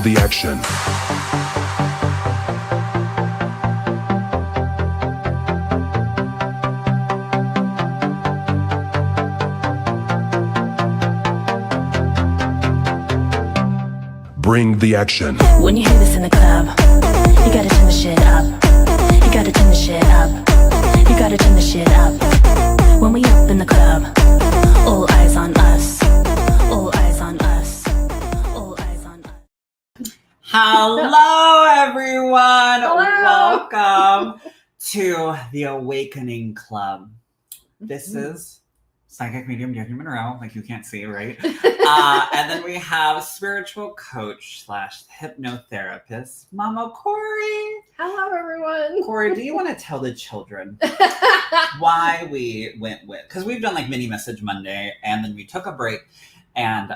the action. Bring the action. When you hear this in the club, you gotta turn the shit up. You gotta turn the shit up. You gotta turn the shit up. When we up in the club, all eyes on us. All eyes on us. All eyes on us. Hello, everyone. Hello. Welcome to the Awakening Club. This is psychic medium Daniel Monroe, like you can't see, right? And then we have spiritual coach / hypnotherapist, Mama Kori. Hello, everyone. Kori, do you want to tell the children why we went with? Because we've done like Mini Message Monday, and then we took a break, and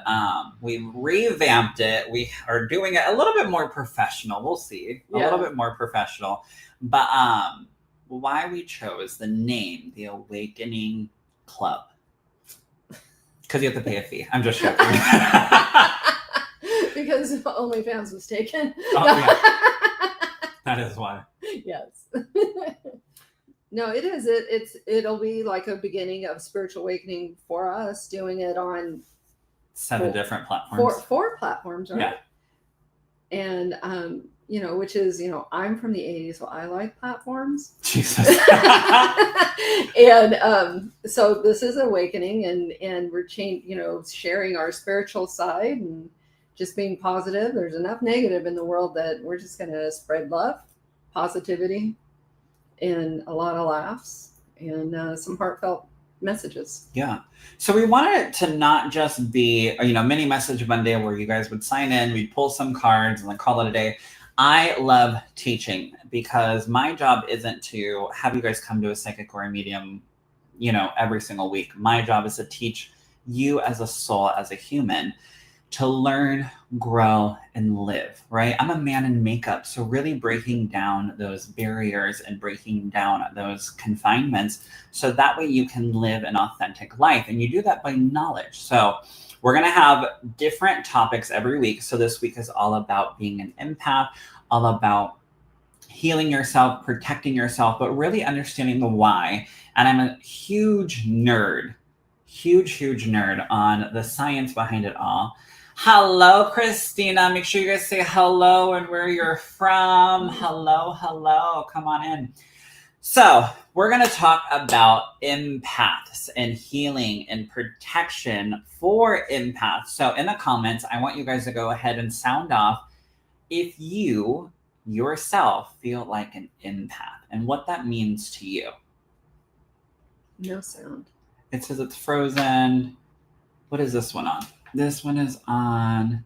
we revamped it. We are doing it a little bit more professional. We'll see, a little bit more professional. But why we chose the name, the Awakening Club. Because you have to pay a fee. I'm just joking. Because OnlyFans was taken. Oh, yeah. That is why. Yes. No, it is. It'll be like a beginning of spiritual awakening for us, doing it on 7 different platforms. Four platforms, right? Yeah. And which is, I'm from the 80s, so I like platforms. Jesus. And so this is awakening, and we're sharing our spiritual side and just being positive. There's enough negative in the world that we're just going to spread love, positivity, and a lot of laughs and some heartfelt messages. Yeah. So we wanted it to not just be, Mini Message Monday where you guys would sign in, we'd pull some cards and then call it a day. I love teaching because my job isn't to have you guys come to a psychic or a medium, every single week. My job is to teach you as a soul, as a human, to learn, grow, and live, right? I'm a man in makeup. So really breaking down those barriers and breaking down those confinements so that way you can live an authentic life. And you do that by knowledge. So we're going to have different topics every week. So this week is all about being an empath, all about healing yourself, protecting yourself, but really understanding the why. And I'm a huge nerd on the science behind it all. Hello, Christina. Make sure you guys say hello and where you're from. Hello. Come on in. So we're going to talk about empaths and healing and protection for empaths. So in the comments, I want you guys to go ahead and sound off if you yourself feel like an empath and what that means to you. No sound. It says it's frozen. What is this one on? This one is on.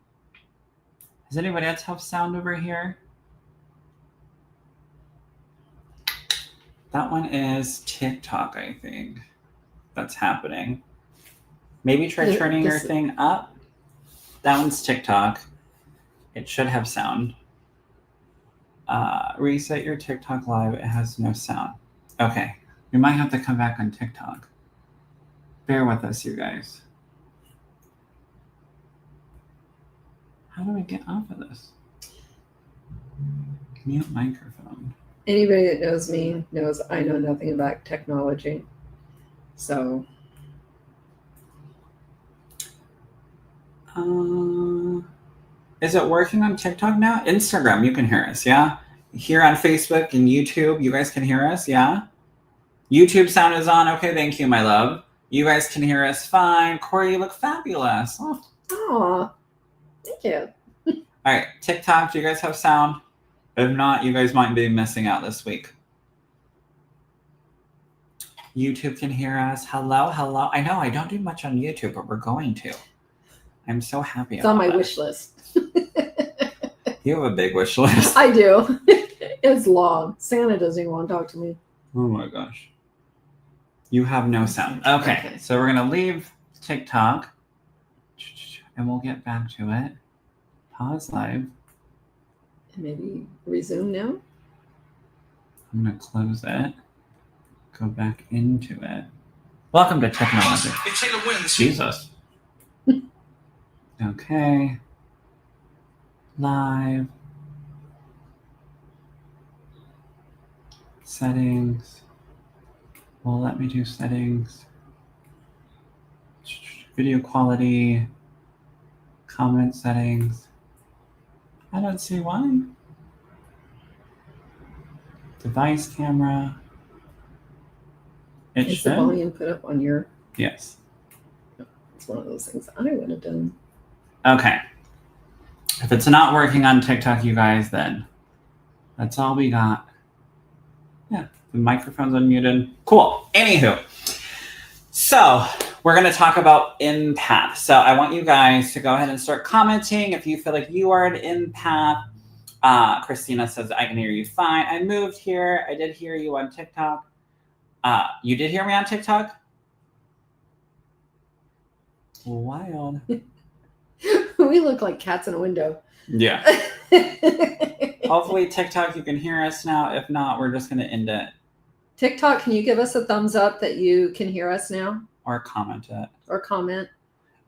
Does anybody else have sound over here? That one is TikTok, I think. That's happening. Maybe try turning your thing up. That one's TikTok. It should have sound. Reset your TikTok live. It has no sound. Okay. We might have to come back on TikTok. Bear with us, you guys. How do I get off of this? Mute microphone. Anybody that knows me knows I know nothing about technology. So. Is it working on TikTok now? Instagram, you can hear us, yeah? Here on Facebook and YouTube, you guys can hear us, yeah? YouTube sound is on. Okay, thank you, my love. You guys can hear us fine. Kori, you look fabulous. Aw, thank you. All right, TikTok, do you guys have sound? If not, you guys might be missing out this week. YouTube can hear us. Hello. I know I don't do much on YouTube, but we're going to. I'm so happy. It's on my wish list. You have a big wish list. I do. It's long. Santa doesn't even want to talk to me. Oh my gosh. You have no sound. Okay. So we're going to leave TikTok and we'll get back to it. Pause live. Maybe resume now. I'm going to close it. Go back into it. Welcome to technology. Jesus. Okay. live. Settings. Well, let me do settings. Video quality. Comment settings. I don't see why. Device camera. It Is should. the volume put up on your? Yes. It's one of those things I would have done. Okay. If it's not working on TikTok, you guys, then that's all we got. Yeah, the microphone's unmuted. Cool. Anywho, so we're going to talk about empath. So I want you guys to go ahead and start commenting if you feel like you are an empath. Christina says, I can hear you fine. I moved here. I did hear you on TikTok. You did hear me on TikTok? Wild. We look like cats in a window. Yeah. Hopefully TikTok, you can hear us now. If not, we're just going to end it. TikTok, can you give us a thumbs up that you can hear us now? Or comment it. Or comment.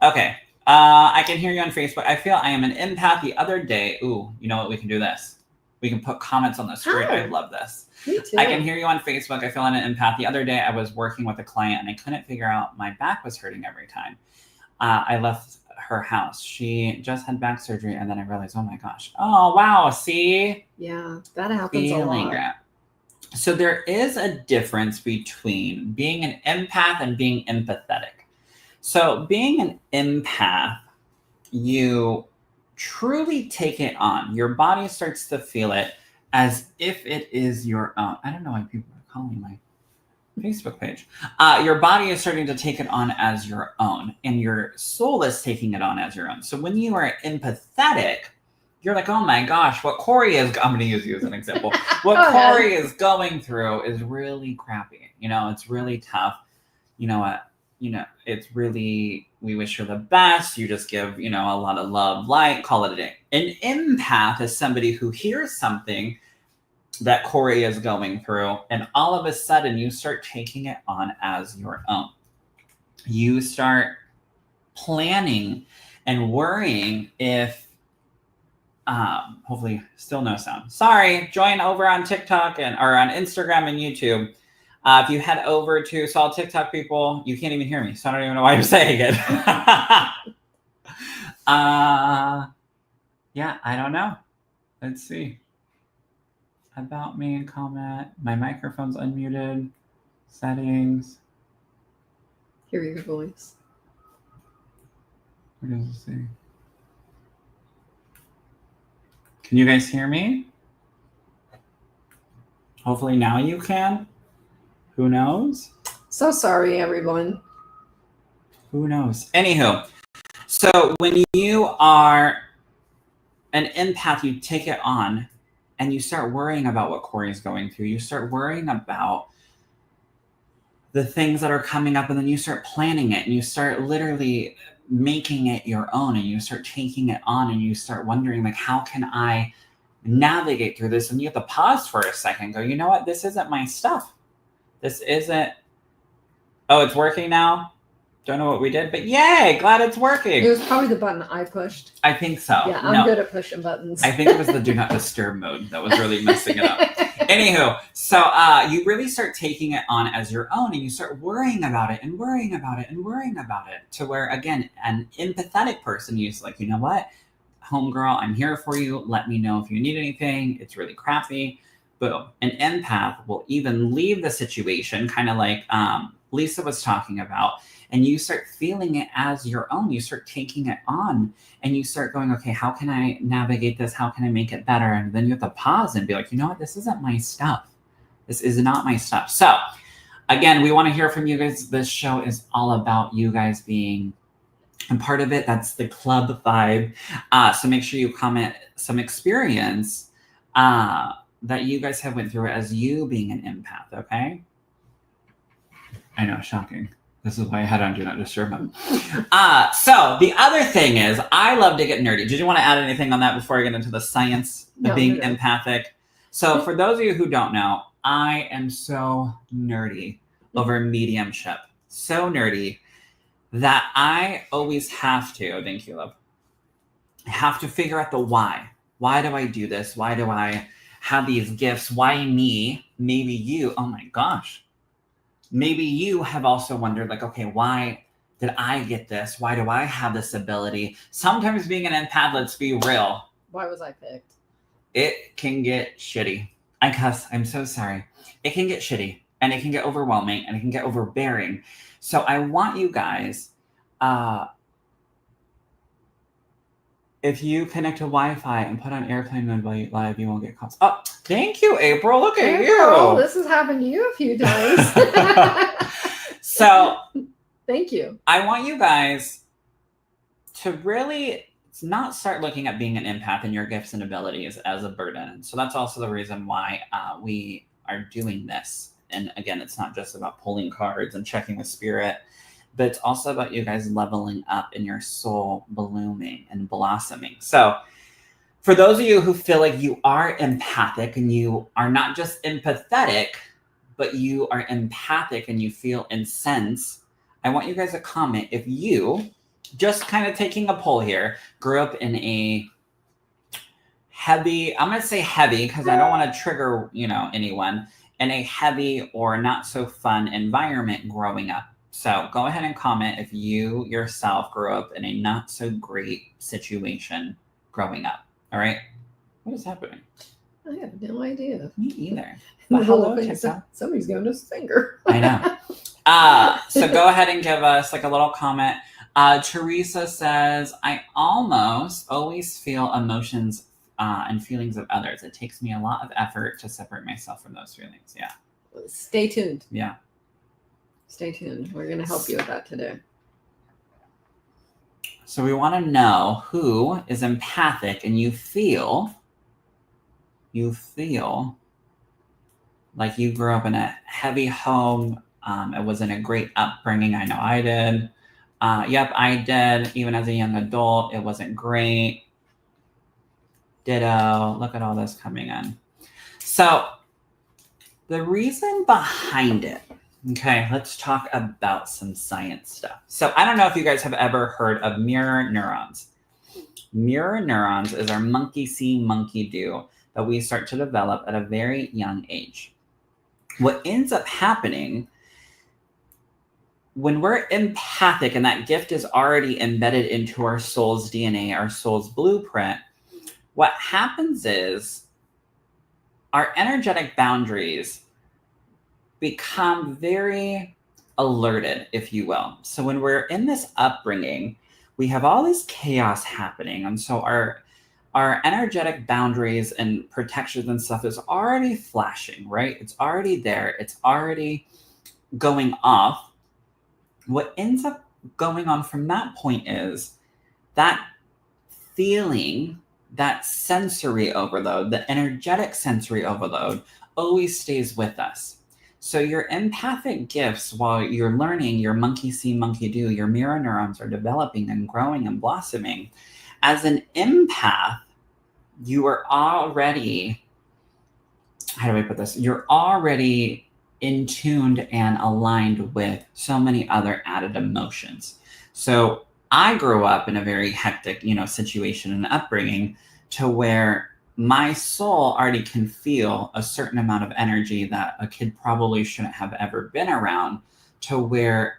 Okay. I can hear you on Facebook. I feel I am an empath. The other day, ooh, you know what? We can do this. We can put comments on the screen. Oh. I love this. Me too. I can hear you on Facebook. I feel I'm an empath. The other day, I was working with a client and I couldn't figure out my back was hurting every time. I left her house. She just had back surgery, and then I realized, oh my gosh. Oh, wow. See? Yeah, that happens a lot. That. So there is a difference between being an empath and being empathetic. So being an empath, you truly take it on. Your body starts to feel it as if it is your own. I don't know why people are calling my Facebook page. Your body is starting to take it on as your own, and your soul is taking it on as your own. So when you are empathetic, you're like, oh my gosh, what Kori is, I'm going to use you as an example. What Kori is going through is really crappy. You know, it's really tough. You know what? It's really, we wish her the best. You just give, a lot of love, light, call it a day. An empath is somebody who hears something that Kori is going through, and all of a sudden you start taking it on as your own. You start planning and worrying if, hopefully still no sound. Sorry, join over on TikTok or on Instagram and YouTube. If you head over to all TikTok people, you can't even hear me, so I don't even know why you're saying it. Yeah, I don't know. Let's see. About me and comment. My microphone's unmuted. Settings. Hear your voice. What does it say? Can you guys hear me? Hopefully now you can. Who knows? So sorry, everyone. Who knows? Anywho, so when you are an empath, you take it on and you start worrying about what Kori is going through. You start worrying about the things that are coming up, and then you start planning it, and you start literally making it your own, and you start taking it on, and you start wondering, like, how can I navigate through this? And you have to pause for a second, go, you know what? This isn't my stuff. This isn't, oh, it's working now? Don't know what we did, but yay, glad it's working. It was probably the button I pushed. I think so. Yeah, I'm good at pushing buttons. I think it was the do not disturb mode that was really messing it up. Anywho, so you really start taking it on as your own, and you start worrying about it and worrying about it and worrying about it, to where, again, an empathetic person is like, you know what, homegirl, I'm here for you. Let me know if you need anything. It's really crappy. Boom. An empath will even leave the situation, kind of like Lisa was talking about, and you start feeling it as your own. You start taking it on, and you start going, okay, how can I navigate this? How can I make it better? And then you have to pause and be like, you know what? This isn't my stuff. This is not my stuff. So again, we want to hear from you guys. This show is all about you guys being a part of it. That's the club vibe. So make sure you comment some experience that you guys have went through as you being an empath, okay? I know, shocking. This is why I had on Do Not Disturb mode. So the other thing is, I love to get nerdy. Did you want to add anything on that before I get into the science of being empathic? So for those of you who don't know, I am so nerdy over mediumship. So nerdy that I always have to, thank you, love, have to figure out the why. Why do I do this? Why do I have these gifts? Why me? Maybe you, oh my gosh. Maybe you have also wondered, like, okay, why did I get this? Why do I have this ability? Sometimes being an empath, let's be real, Why was I picked? it can get shitty. I cuss. I'm so sorry. It can get shitty and it can get overwhelming and it can get overbearing. So I want you guys, if you connect to Wi-Fi and put on airplane mode while you live, you won't get calls. Oh, thank you, April. Look at April, you. this has happened to you a few times. So Thank you. I want you guys to really not start looking at being an empath and your gifts and abilities as a burden. So that's also the reason why we are doing this. And again, it's not just about pulling cards and checking with spirit, but it's also about you guys leveling up in your soul blooming and blossoming. So for those of you who feel like you are empathic and you are not just empathetic, but you are empathic and you feel and sense, I want you guys to comment if you, just kind of taking a poll here, grew up in a heavy, I'm going to say heavy because I don't want to trigger, anyone, in a heavy or not so fun environment growing up. So go ahead and comment if you yourself grew up in a not so great situation growing up. All right. What is happening? I have no idea. Me either. The But whole hello, thing, TikTok. somebody's giving us a finger. I know. So go ahead and give us like a little comment. Teresa says, I almost always feel emotions and feelings of others. It takes me a lot of effort to separate myself from those feelings. Yeah. Stay tuned. Yeah. Stay tuned. We're going to help you with that today. So we want to know who is empathic and you feel like you grew up in a heavy home. It wasn't a great upbringing. I know I did. Yep, I did. Even as a young adult, it wasn't great. Ditto. Look at all this coming in. So the reason behind it, okay, let's talk about some science stuff. So I don't know if you guys have ever heard of mirror neurons. Mirror neurons is our monkey see, monkey do that we start to develop at a very young age. What ends up happening when we're empathic and that gift is already embedded into our soul's DNA, our soul's blueprint, what happens is our energetic boundaries become very alerted, if you will. So when we're in this upbringing, we have all this chaos happening. And so our energetic boundaries and protections and stuff is already flashing, right? It's already there. It's already going off. What ends up going on from that point is that feeling, that sensory overload, the energetic sensory overload always stays with us. So your empathic gifts, while you're learning your monkey see, monkey do, your mirror neurons are developing and growing and blossoming. As an empath, you are already, how do I put this? You're already in tuned and aligned with so many other added emotions. So I grew up in a very hectic, situation and upbringing to where my soul already can feel a certain amount of energy that a kid probably shouldn't have ever been around, to where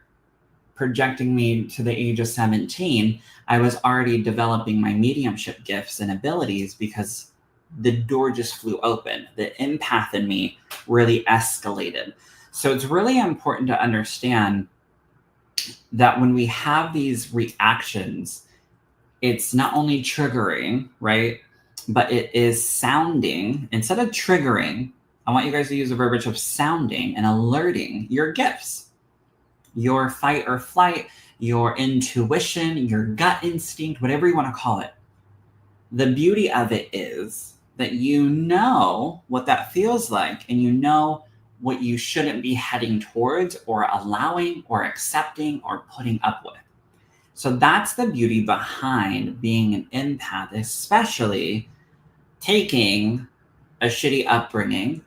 projecting me to the age of 17, I was already developing my mediumship gifts and abilities because the door just flew open. The empath in me really escalated. So it's really important to understand that when we have these reactions, it's not only triggering, right? But it is sounding. Instead of triggering, I want you guys to use the verbiage of sounding and alerting your gifts, your fight or flight, your intuition, your gut instinct, whatever you want to call it. The beauty of it is that you know what that feels like, and you know what you shouldn't be heading towards or allowing or accepting or putting up with. So that's the beauty behind being an empath, especially taking a shitty upbringing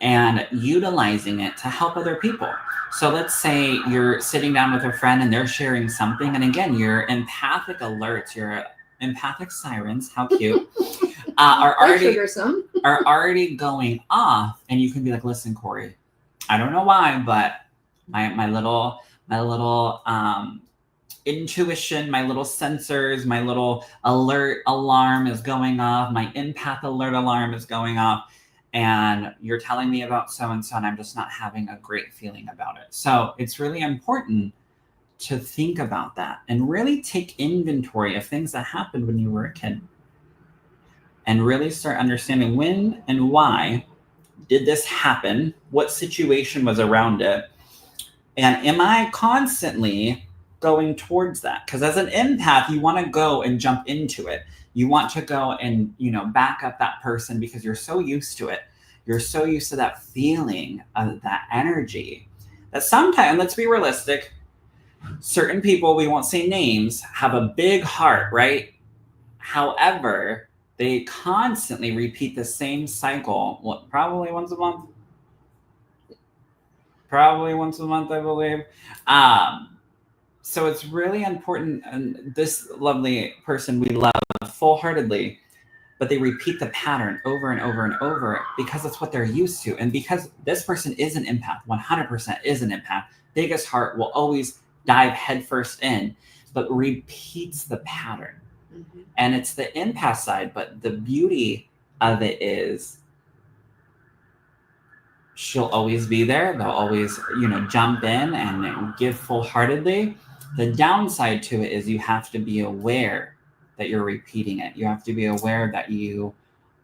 and utilizing it to help other people. So let's say you're sitting down with a friend and they're sharing something. And again, your empathic alerts, your empathic sirens, how cute, are They already trigger some. are already going off, and you can be like, listen, Kori, I don't know why, but my little intuition, my little sensors, my little alert alarm is going off, my empath alert alarm is going off, and you're telling me about so and so, and I'm just not having a great feeling about it. So it's really important to think about that and really take inventory of things that happened when you were a kid, and really start understanding when and why did this happen, what situation was around it, and am I constantly going towards that? Because as an empath, you want to go and jump into it. You want to go and, back up that person because you're so used to it. You're so used to that feeling of that energy that sometimes, let's be realistic, certain people, we won't say names, have a big heart, right? However, they constantly repeat the same cycle, probably once a month. I believe. So it's really important. And this lovely person we love full-heartedly, but they repeat the pattern over and over and over because that's what they're used to. And because this person is an empath, 100% is an empath, biggest heart, will always dive headfirst in, but repeats the pattern. Mm-hmm. And it's the empath side, but the beauty of it is she'll always be there. They'll always, jump in and give full-heartedly. The downside to it is you have to be aware that you're repeating it. You have to be aware that you,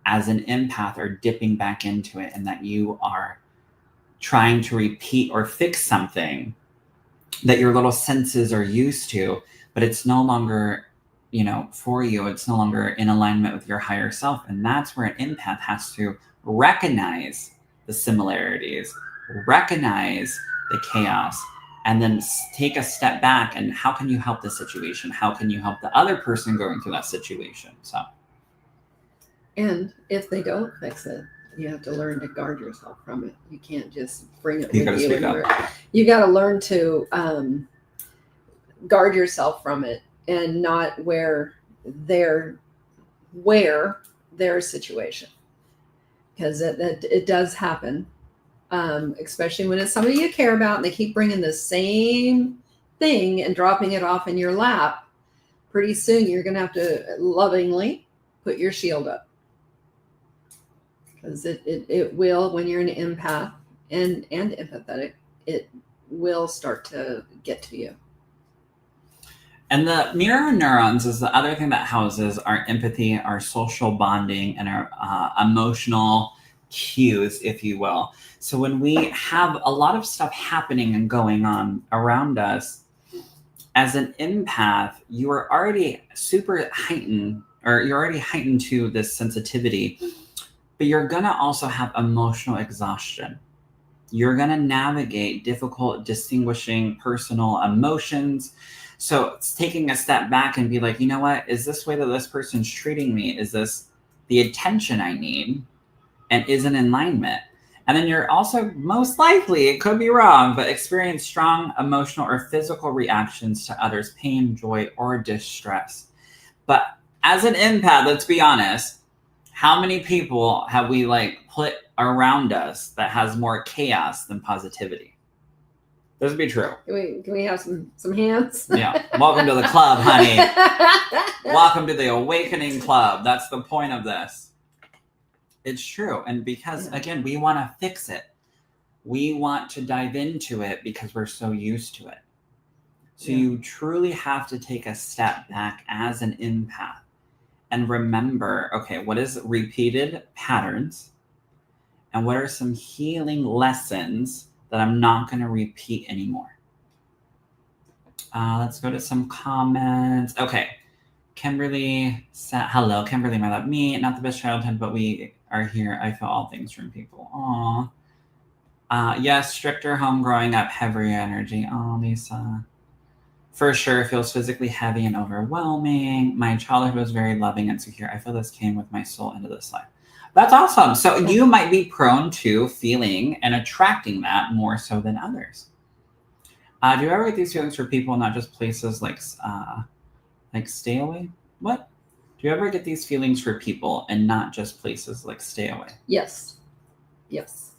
as an empath, are dipping back into it, and that you are trying to repeat or fix something that your little senses are used to, but it's no longer, for you. It's no longer in alignment with your higher self. And that's where an empath has to recognize the similarities, recognize the chaos, and then take a step back. And how can you help the situation? How can you help the other person going through that situation? And if they don't fix it, you have to learn to guard yourself from it. You can't just bring it with you. You got to learn to guard yourself from it and not wear their situation, because it does happen, especially when it's somebody you care about and they keep bringing the same thing and dropping it off in your lap. Pretty soon you're going to have to lovingly put your shield up, because it will, when you're an empath and empathetic, it will start to get to you. And the mirror neurons is the other thing that houses our empathy, our social bonding, and our emotional cues, if you will. So when we have a lot of stuff happening and going on around us, as an empath, you are already super heightened, or you're already heightened to this sensitivity, but you're going to also have emotional exhaustion. You're going to navigate difficult distinguishing personal emotions. So it's taking a step back and be like, you know what? Is this way that this person's treating me? Is this the attention I need? And is it in alignment? And then you're also, most likely, it could be wrong, but experience strong emotional or physical reactions to others' pain, joy, or distress. But as an empath, let's be honest, how many people have we put around us that has more chaos than positivity? This would be true. Can we have some hands? Yeah. Welcome to the club, honey. Welcome to the Awakening Club. That's the point of this. It's true. And because, again, we want to fix it. We want to dive into it because we're so used to it. So you truly have to take a step back as an empath and remember, okay, what is repeated patterns? And what are some healing lessons that I'm not going to repeat anymore? Let's go to some comments. Okay. Kimberly said, hello, Kimberly, my love. Me, not the best childhood, but we are here. I feel all things from people. Aw. Yes, stricter home growing up, heavier energy. Oh, Lisa. For sure, feels physically heavy and overwhelming. My childhood was very loving and secure. I feel this came with my soul into this life. That's awesome. So you might be prone to feeling and attracting that more so than others. Do you ever get these feelings for people, not just places like stay away? What? Do you ever get these feelings for people and not just places, like stay away? Yes. This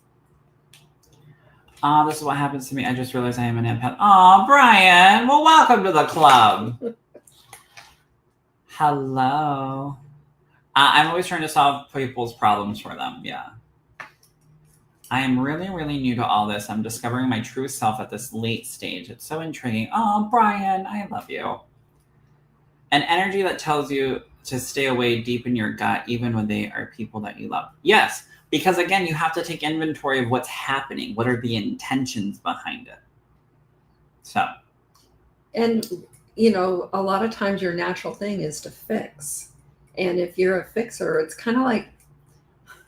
is what happens to me. I just realized I am an empath. Oh, Brian. Well, welcome to the club. Hello. I'm always trying to solve people's problems for them. Yeah. I am really, really new to all this. I'm discovering my true self at this late stage. It's so intriguing. Oh, Brian, I love you. An energy that tells you to stay away deep in your gut, even when they are people that you love. Yes, because again, you have to take inventory of what's happening. What are the intentions behind it? So. And, you know, a lot of times your natural thing is to fix. And if you're a fixer, it's kind of like,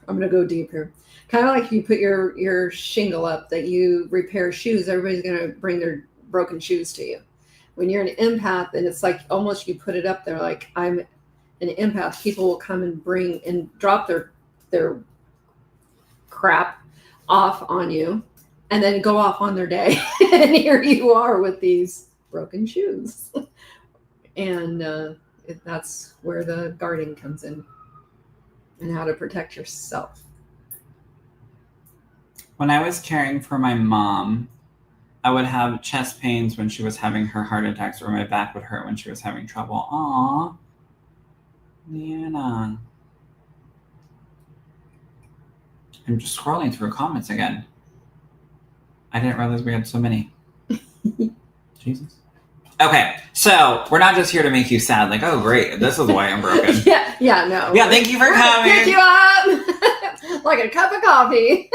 I'm going to go deep here. Kind of like you put your shingle up that you repair shoes, everybody's going to bring their broken shoes to you. When you're an empath, and it's like almost you put it up there like, I'm an empath, people will come and bring and drop their crap off on you and then go off on their day. And here you are with these broken shoes. And that's where the guarding comes in and how to protect yourself. When I was caring for my mom, I would have chest pains when she was having her heart attacks, or my back would hurt when she was having trouble. Aww. Nina. I'm just scrolling through comments again. I didn't realize we had so many. Jesus. Okay, so we're not just here to make you sad, like, oh great, this is why I'm broken. No. Yeah, thank you for coming. Pick you up like a cup of coffee.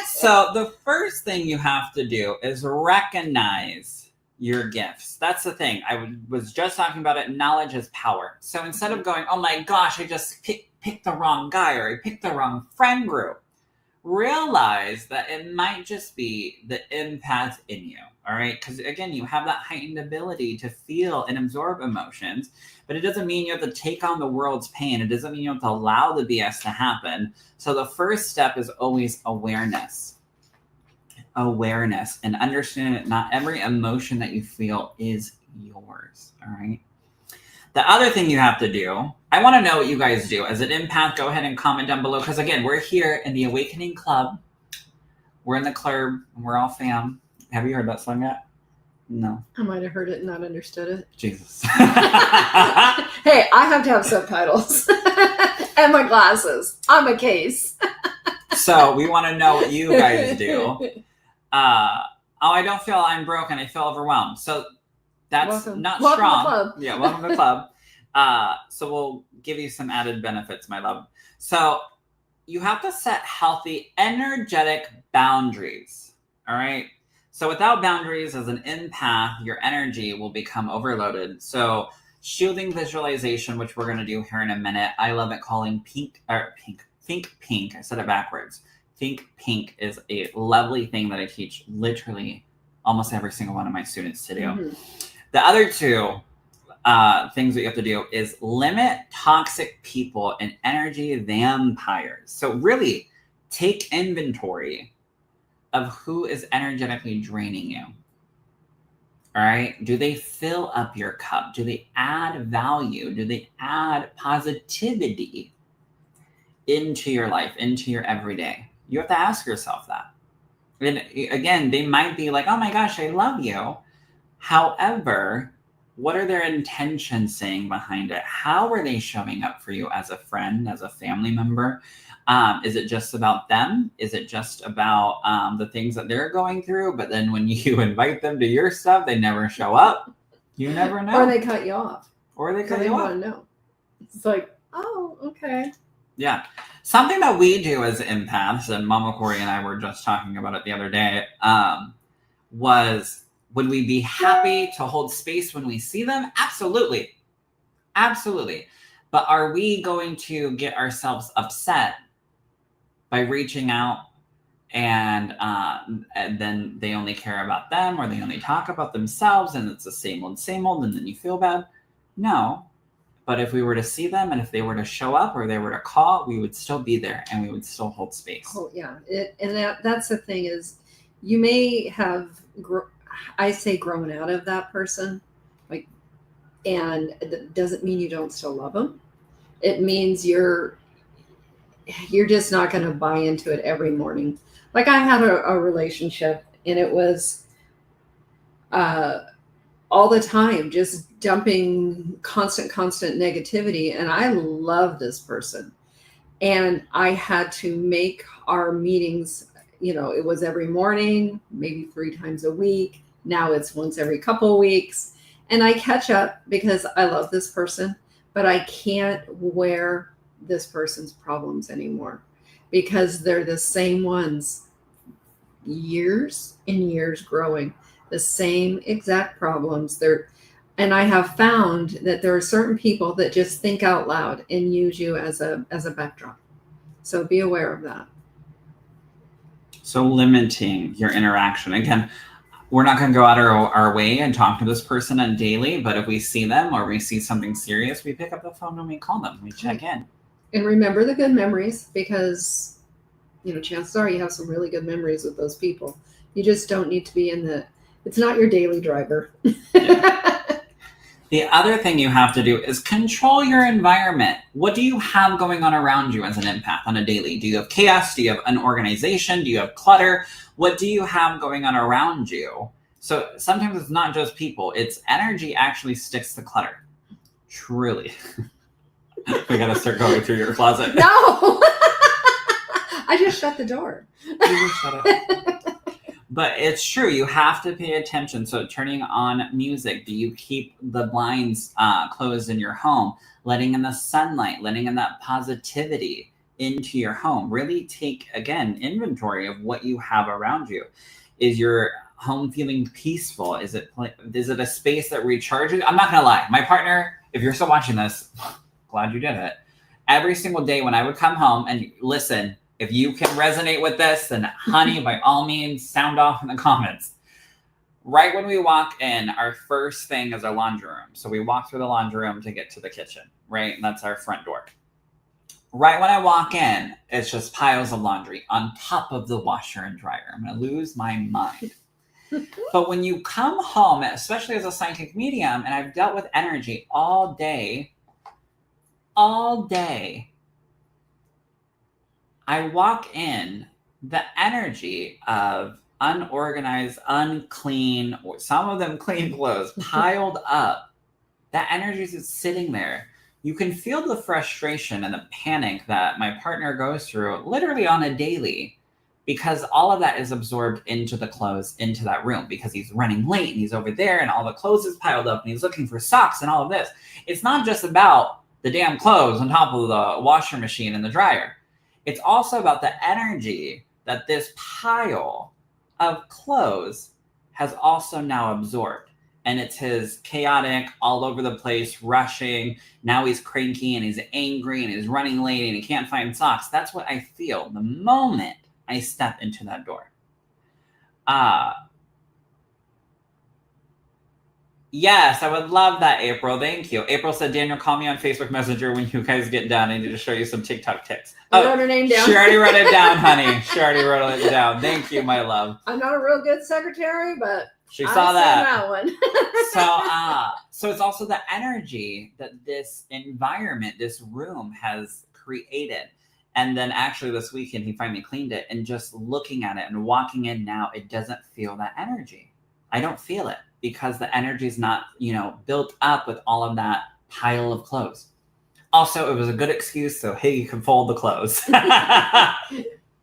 So the first thing you have to do is recognize your gifts. That's the thing. I was just talking about it. Knowledge is power. So instead of going, oh my gosh, I just picked the wrong guy, or I picked the wrong friend group, realize that it might just be the empath in you. All right. Because again, you have that heightened ability to feel and absorb emotions, but it doesn't mean you have to take on the world's pain. It doesn't mean you have to allow the BS to happen. So the first step is always awareness. Awareness and understanding that not every emotion that you feel is yours. All right. The other thing you have to do, I want to know what you guys do. As an empath, go ahead and comment down below. Because again, we're here in the Awakening Club. We're in the club. We're all fam. Have you heard that song yet? No. I might have heard it and not understood it. Jesus. Hey, I have to have subtitles and my glasses. I'm a case. So we want to know what you guys do. I don't feel I'm broken. I feel overwhelmed. So that's not welcome strong. To the club. Yeah, welcome to the club. So we'll give you some added benefits, my love. So you have to set healthy, energetic boundaries. All right. So without boundaries as an empath, your energy will become overloaded. So shielding visualization, which we're going to do here in a minute. I love it calling think pink. I said it backwards. Think pink is a lovely thing that I teach literally almost every single one of my students to do. Mm-hmm. The other two things that you have to do is limit toxic people and energy vampires. So really take inventory of who is energetically draining you. All right. Do they fill up your cup? Do they add value? Do they add positivity into your life, into your everyday? You have to ask yourself that. And again, they might be like, oh my gosh, I love you. However, what are their intentions saying behind it? How are they showing up for you as a friend, as a family member? Is it just about them? Is it just about the things that they're going through? But then when you invite them to your stuff, they never show up. You never know. Or they cut you off. Or they cut you off. Want to know. It's like, oh, okay. Yeah. Something that we do as empaths, and Mama Kori and I were just talking about it the other day, was would we be happy to hold space when we see them? Absolutely. Absolutely. But are we going to get ourselves upset by reaching out and then they only care about them, or they only talk about themselves and it's the same old, and then you feel bad? No. But if we were to see them and if they were to show up or they were to call, we would still be there and we would still hold space. Oh, yeah. That's the thing is you may have, grown out of that person. And it doesn't mean you don't still love them. it means you're just not going to buy into it every morning. Like I had a relationship, and it was all the time just dumping constant negativity, and I love this person, and I had to make our meetings, it was every morning, maybe 3 times a week. Now it's once every couple of weeks, and I catch up because I love this person, but I can't wear this person's problems anymore because they're the same ones, years and years growing, the same exact problems. And I have found that there are certain people that just think out loud and use you as a backdrop. So be aware of that. So limiting your interaction. Again, we're not going to go out our way and talk to this person on daily, but if we see them or we see something serious, we pick up the phone and we call them. We check in. And remember the good memories, because, chances are you have some really good memories with those people. You just don't need to be it's not your daily driver. Yeah. The other thing you have to do is control your environment. What do you have going on around you as an empath on a daily? Do you have chaos? Do you have unorganization? Do you have clutter? What do you have going on around you? So sometimes it's not just people. It's energy actually sticks to clutter. Truly. We got to start going through your closet. No! I just shut the door. You just shut up. But it's true. You have to pay attention. So turning on music. Do you keep the blinds closed in your home? Letting in the sunlight, letting in that positivity into your home. Really take, again, inventory of what you have around you. Is your home feeling peaceful? Is it a space that recharges? I'm not going to lie. My partner, if you're still watching this, glad you did it. Every single day when I would come home, and listen, if you can resonate with this, then honey, by all means, sound off in the comments. Right when we walk in, our first thing is our laundry room. So we walk through the laundry room to get to the kitchen, right? And that's our front door. Right when I walk in, it's just piles of laundry on top of the washer and dryer. I'm going to lose my mind. But when you come home, especially as a psychic medium, and I've dealt with energy all day, I walk in, the energy of unorganized, unclean, or some of them clean clothes piled up. That energy is just sitting there. You can feel the frustration and the panic that my partner goes through literally on a daily, because all of that is absorbed into the clothes, into that room, because he's running late and he's over there and all the clothes is piled up and he's looking for socks and all of this. It's not just about the damn clothes on top of the washer machine and the dryer. It's also about the energy that this pile of clothes has also now absorbed. And it's his chaotic, all over the place, rushing. Now he's cranky and he's angry and he's running late and he can't find socks. That's what I feel the moment I step into that door. Yes, I would love that, April. Thank you. April said, Daniel, call me on Facebook Messenger when you guys get done. I need to show you some TikTok tips. I wrote her name down. She already wrote it down, honey. She already wrote it down. Thank you, my love. I'm not a real good secretary, but she saw that. I one. So it's also the energy that this environment, this room has created. And then actually this weekend, he finally cleaned it. And just looking at it and walking in now, it doesn't feel that energy. I don't feel it because the energy is not, built up with all of that pile of clothes. Also, it was a good excuse. So, hey, you can fold the clothes.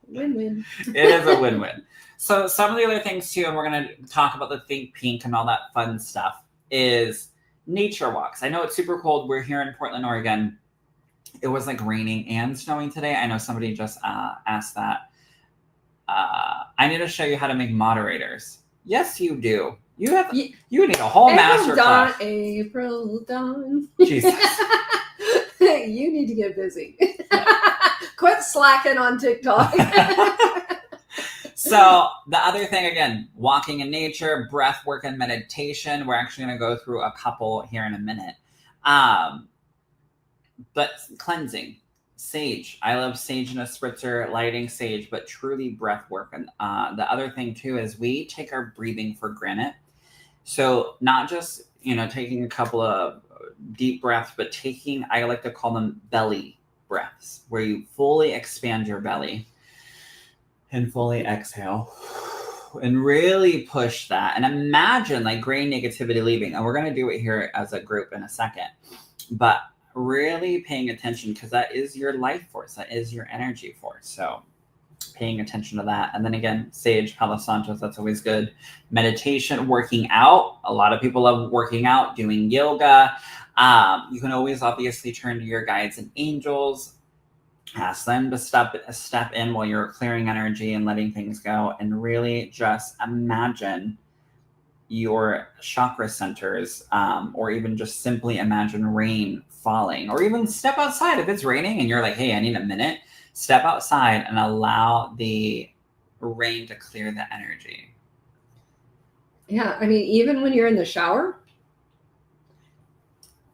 Win-win. It is a win-win. So some of the other things too, and we're going to talk about the Think Pink and all that fun stuff, is nature walks. I know it's super cold. We're here in Portland, Oregon. It was like raining and snowing today. I know somebody just asked that. I need to show you how to make moderators. Yes, you do. You need a whole master class. April dawn. Jesus. You need to get busy. Quit slacking on TikTok. So the other thing, again, walking in nature, breath work and meditation. We're actually going to go through a couple here in a minute. But cleansing, sage. I love sage in a spritzer, lighting sage, but truly breath work. And the other thing too is we take our breathing for granted. So not just taking a couple of deep breaths, but I like to call them belly breaths, where you fully expand your belly and fully exhale and really push that. And imagine like gray negativity leaving. And we're going to do it here as a group in a second. But really paying attention, because that is your life force. That is your energy force. So paying attention to that. And then again, sage, Palo Santos, that's always good. Meditation, working out. A lot of people love working out, doing yoga. You can always obviously turn to your guides and angels. Ask them to step in while you're clearing energy and letting things go. And really just imagine your chakra centers, or even just simply imagine rain falling, or even step outside if it's raining and you're like, hey, I need a minute. Step outside and allow the rain to clear the energy. Yeah, I mean, even when you're in the shower,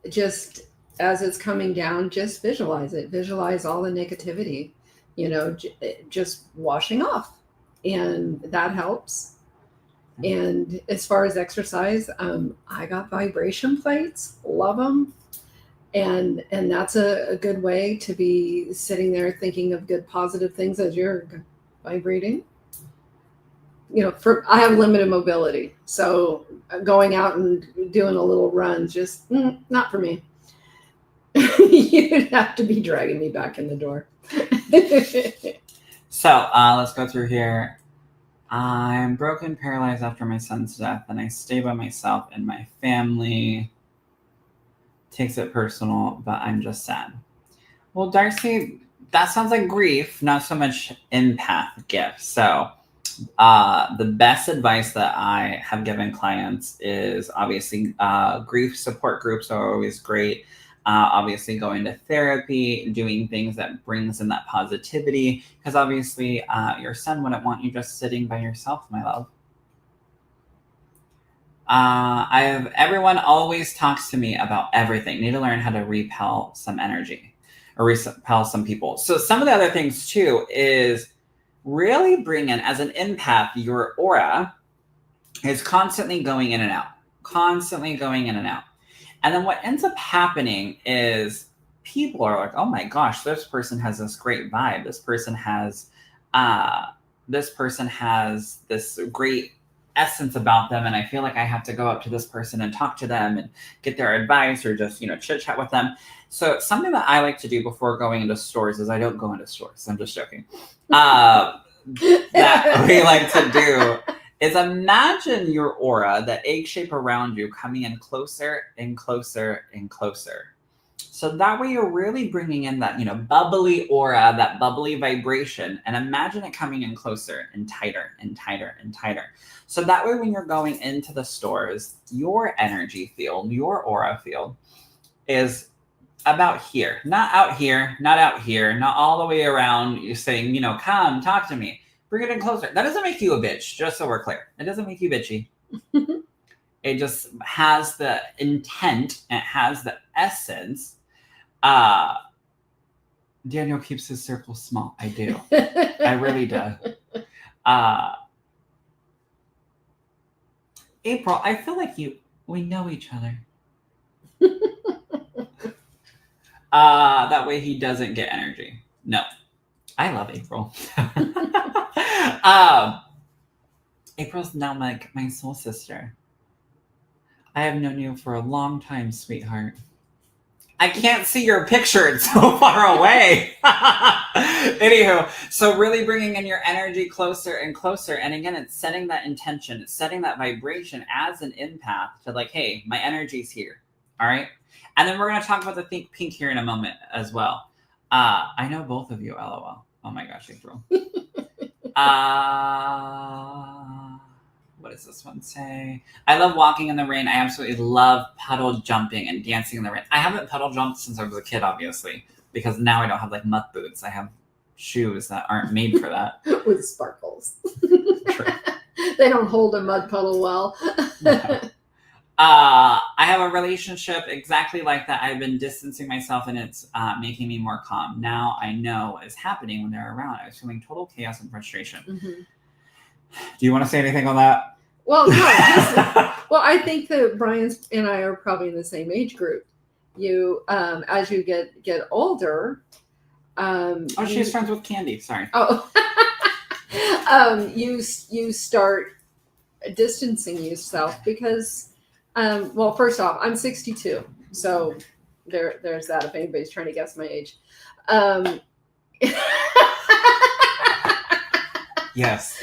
just as it's coming down, just visualize it. Visualize all the negativity, just washing off. And that helps. And as far as exercise, I got vibration plates, love them. And that's a good way to be sitting there thinking of good, positive things as you're vibrating. I have limited mobility. So going out and doing a little run, just not for me. You'd have to be dragging me back in the door. So let's go through here. I'm broken, paralyzed after my son's death, and I stay by myself and my family takes it personal, but I'm just sad. Well, Darcy, that sounds like grief, not so much empath gift. So the best advice that I have given clients is obviously grief support groups are always great. Obviously going to therapy, doing things that brings in that positivity, because obviously your son wouldn't want you just sitting by yourself, my love. Everyone always talks to me about everything. Need to learn how to repel some energy or repel some people. So some of the other things too is really bring in, as an empath, your aura is constantly going in and out, And then what ends up happening is people are like, oh my gosh, this person has this great vibe. This person has this great essence about them. And I feel like I have to go up to this person and talk to them and get their advice or just, chit chat with them. So something that I like to do before going into stores is I don't go into stores. I'm just joking. That we like to do is imagine your aura, that egg shape around you, coming in closer and closer and closer. So that way you're really bringing in that, bubbly aura, that bubbly vibration, and imagine it coming in closer and tighter and tighter and tighter. So that way when you're going into the stores, your energy field, your aura field is about here, not out here, not out here, not all the way around you saying, come talk to me. Bring it in closer. That doesn't make you a bitch, just so we're clear. It doesn't make you bitchy. It just has the intent, it has the essence. Daniel keeps his circle small. I do. I really do. April, I feel like we know each other. That way he doesn't get energy. No. I love April. April's now my soul sister. I have known you for a long time, sweetheart. I can't see your picture. It's so far away. Anywho, so really bringing in your energy closer and closer. And again, it's setting that intention. It's setting that vibration as an empath to like, hey, my energy's here. All right. And then we're going to talk about the pink here in a moment as well. I know both of you, LOL. Oh my gosh, April. What does this one say? I love walking in the rain. I absolutely love puddle jumping and dancing in the rain. I haven't puddle jumped since I was a kid, obviously, because now I don't have muck boots. I have shoes that aren't made for that. With sparkles. True. They don't hold a mud puddle well. No. I have a relationship exactly like that. I've been distancing myself and it's making me more calm. Now I know what is happening when they're around. I was feeling total chaos and frustration. Mm-hmm. Do you want to say anything on that? Well, no, well, I think that Brian and I are probably in the same age group. You, as you get older, She's friends with Candy. Sorry. Oh, you start distancing yourself because, well, first off, I'm 62, so there's that. If anybody's trying to guess my age. Yes.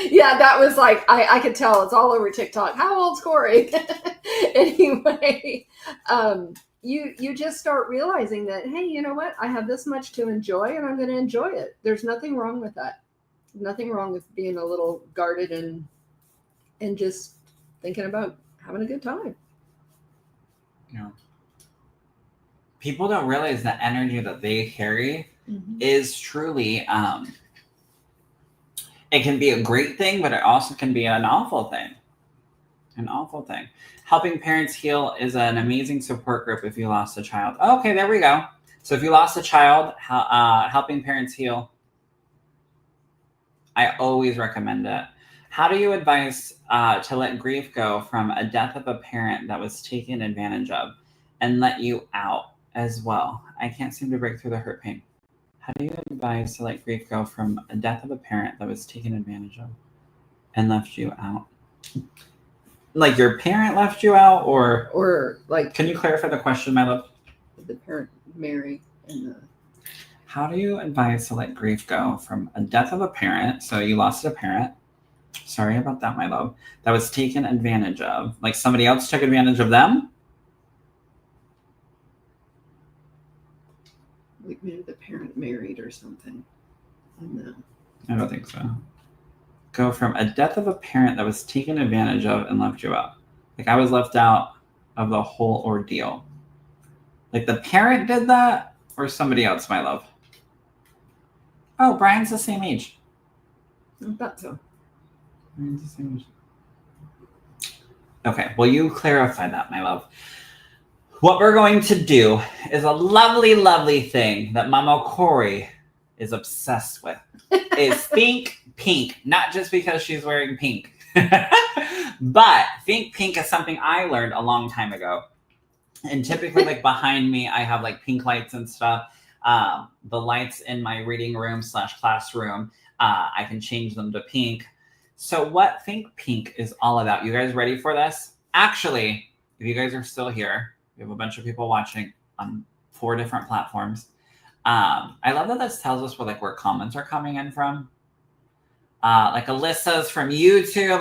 Yeah, that was like, I could tell. It's all over TikTok. How old's Kori? Anyway, you just start realizing that, hey, you know what? I have this much to enjoy, and I'm going to enjoy it. There's nothing wrong with that. Nothing wrong with being a little guarded and just thinking about having a good time. Yeah. People don't realize the energy that they carry is truly, it can be a great thing, but it also can be an awful thing. An awful thing. Helping Parents Heal is an amazing support group if you lost a child. Okay, there we go. So if you lost a child, Helping Parents Heal, I always recommend it. How do you advise to let grief go from a death of a parent that was taken advantage of and let you out as well? I can't seem to break through the hurt pain. How do you advise to let grief go from a death of a parent that was taken advantage of and left you out? Like your parent left you out, or like, can you clarify the question, my love? The parent Mary and the... How do you advise to let grief go from a death of a parent? So you lost a parent. Sorry about that, my love. That was taken advantage of. Like somebody else took advantage of them? Like maybe the parent married or something. No. I don't think so. Go from a death of a parent that was taken advantage of and left you out. Like I was left out of the whole ordeal. Like the parent did that or somebody else, my love? Oh, Brian's the same age. I thought so. Brian's the same age. Okay, well, you clarify that, my love. What we're going to do is a lovely, lovely thing that Mama Kori is obsessed with. Is think pink, not just because she's wearing pink. But think pink is something I learned a long time ago. And typically, like behind me, I have like pink lights and stuff. The lights in my reading room / classroom, I can change them to pink. So what Think Pink is all about. You guys ready for this? Actually, if you guys are still here, we have a bunch of people watching on 4 different platforms. I love that this tells us where comments are coming in from. Like Alyssa's from YouTube.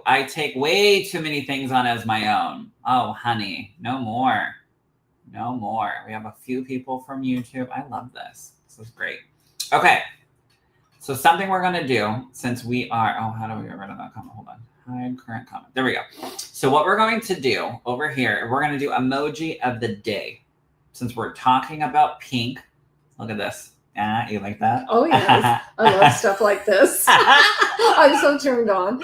I take way too many things on as my own. Oh, honey, no more. No more. We have a few people from YouTube. I love this. This is great. Okay. So something we're going to do since we are... Oh, how do we get rid of that comment? Hold on. Hide current comment. There we go. So what we're going to do over here, we're going to do emoji of the day. Since we're talking about pink. Look at this. You like that? Oh, yes. I love stuff like this. I'm so turned on.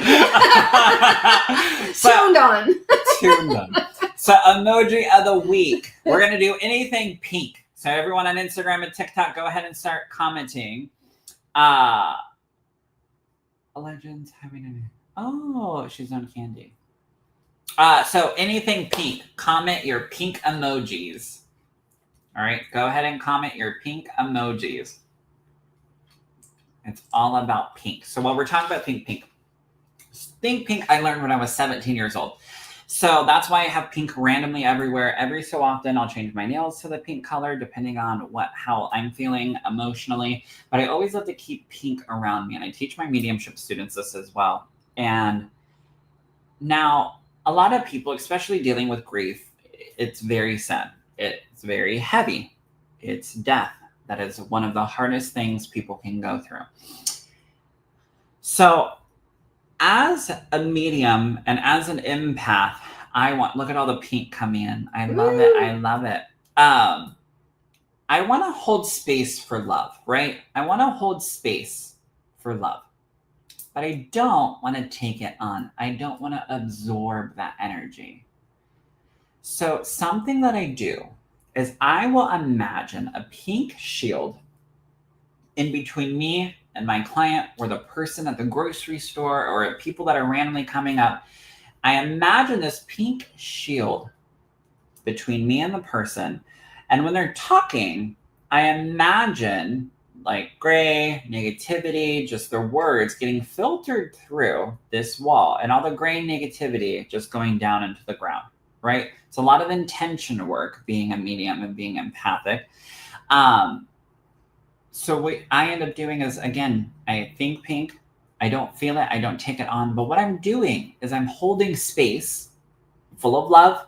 Tuned on. Tuned on. So emoji of the week. We're going to do anything pink. So everyone on Instagram and TikTok, go ahead and start commenting. Legends having an... Oh, she's on Candy. So anything pink. Comment your pink emojis. All right, go ahead and comment your pink emojis. It's all about pink. So while we're talking about Think Pink, Think Pink I learned when I was 17 years old. So that's why I have pink randomly everywhere. Every so often I'll change my nails to the pink color depending on how I'm feeling emotionally. But I always love to keep pink around me. And I teach my mediumship students this as well. And now a lot of people, especially dealing with grief, it's very sad. It's very heavy. It's death. That is one of the hardest things people can go through. So as a medium and as an empath, look at all the pink coming in. I love it. I love it. I want to hold space for love, right? I want to hold space for love, but I don't want to take it on. I don't want to absorb that energy. So something that I do is I will imagine a pink shield in between me and my client or the person at the grocery store or people that are randomly coming up, I imagine this pink shield between me and the person. And when they're talking, I imagine like gray, negativity, just their words getting filtered through this wall and all the gray negativity just going down into the ground, right? It's a lot of intention work being a medium and being empathic. So what I end up doing is, again, I think pink, I don't feel it, I don't take it on. But what I'm doing is I'm holding space full of love,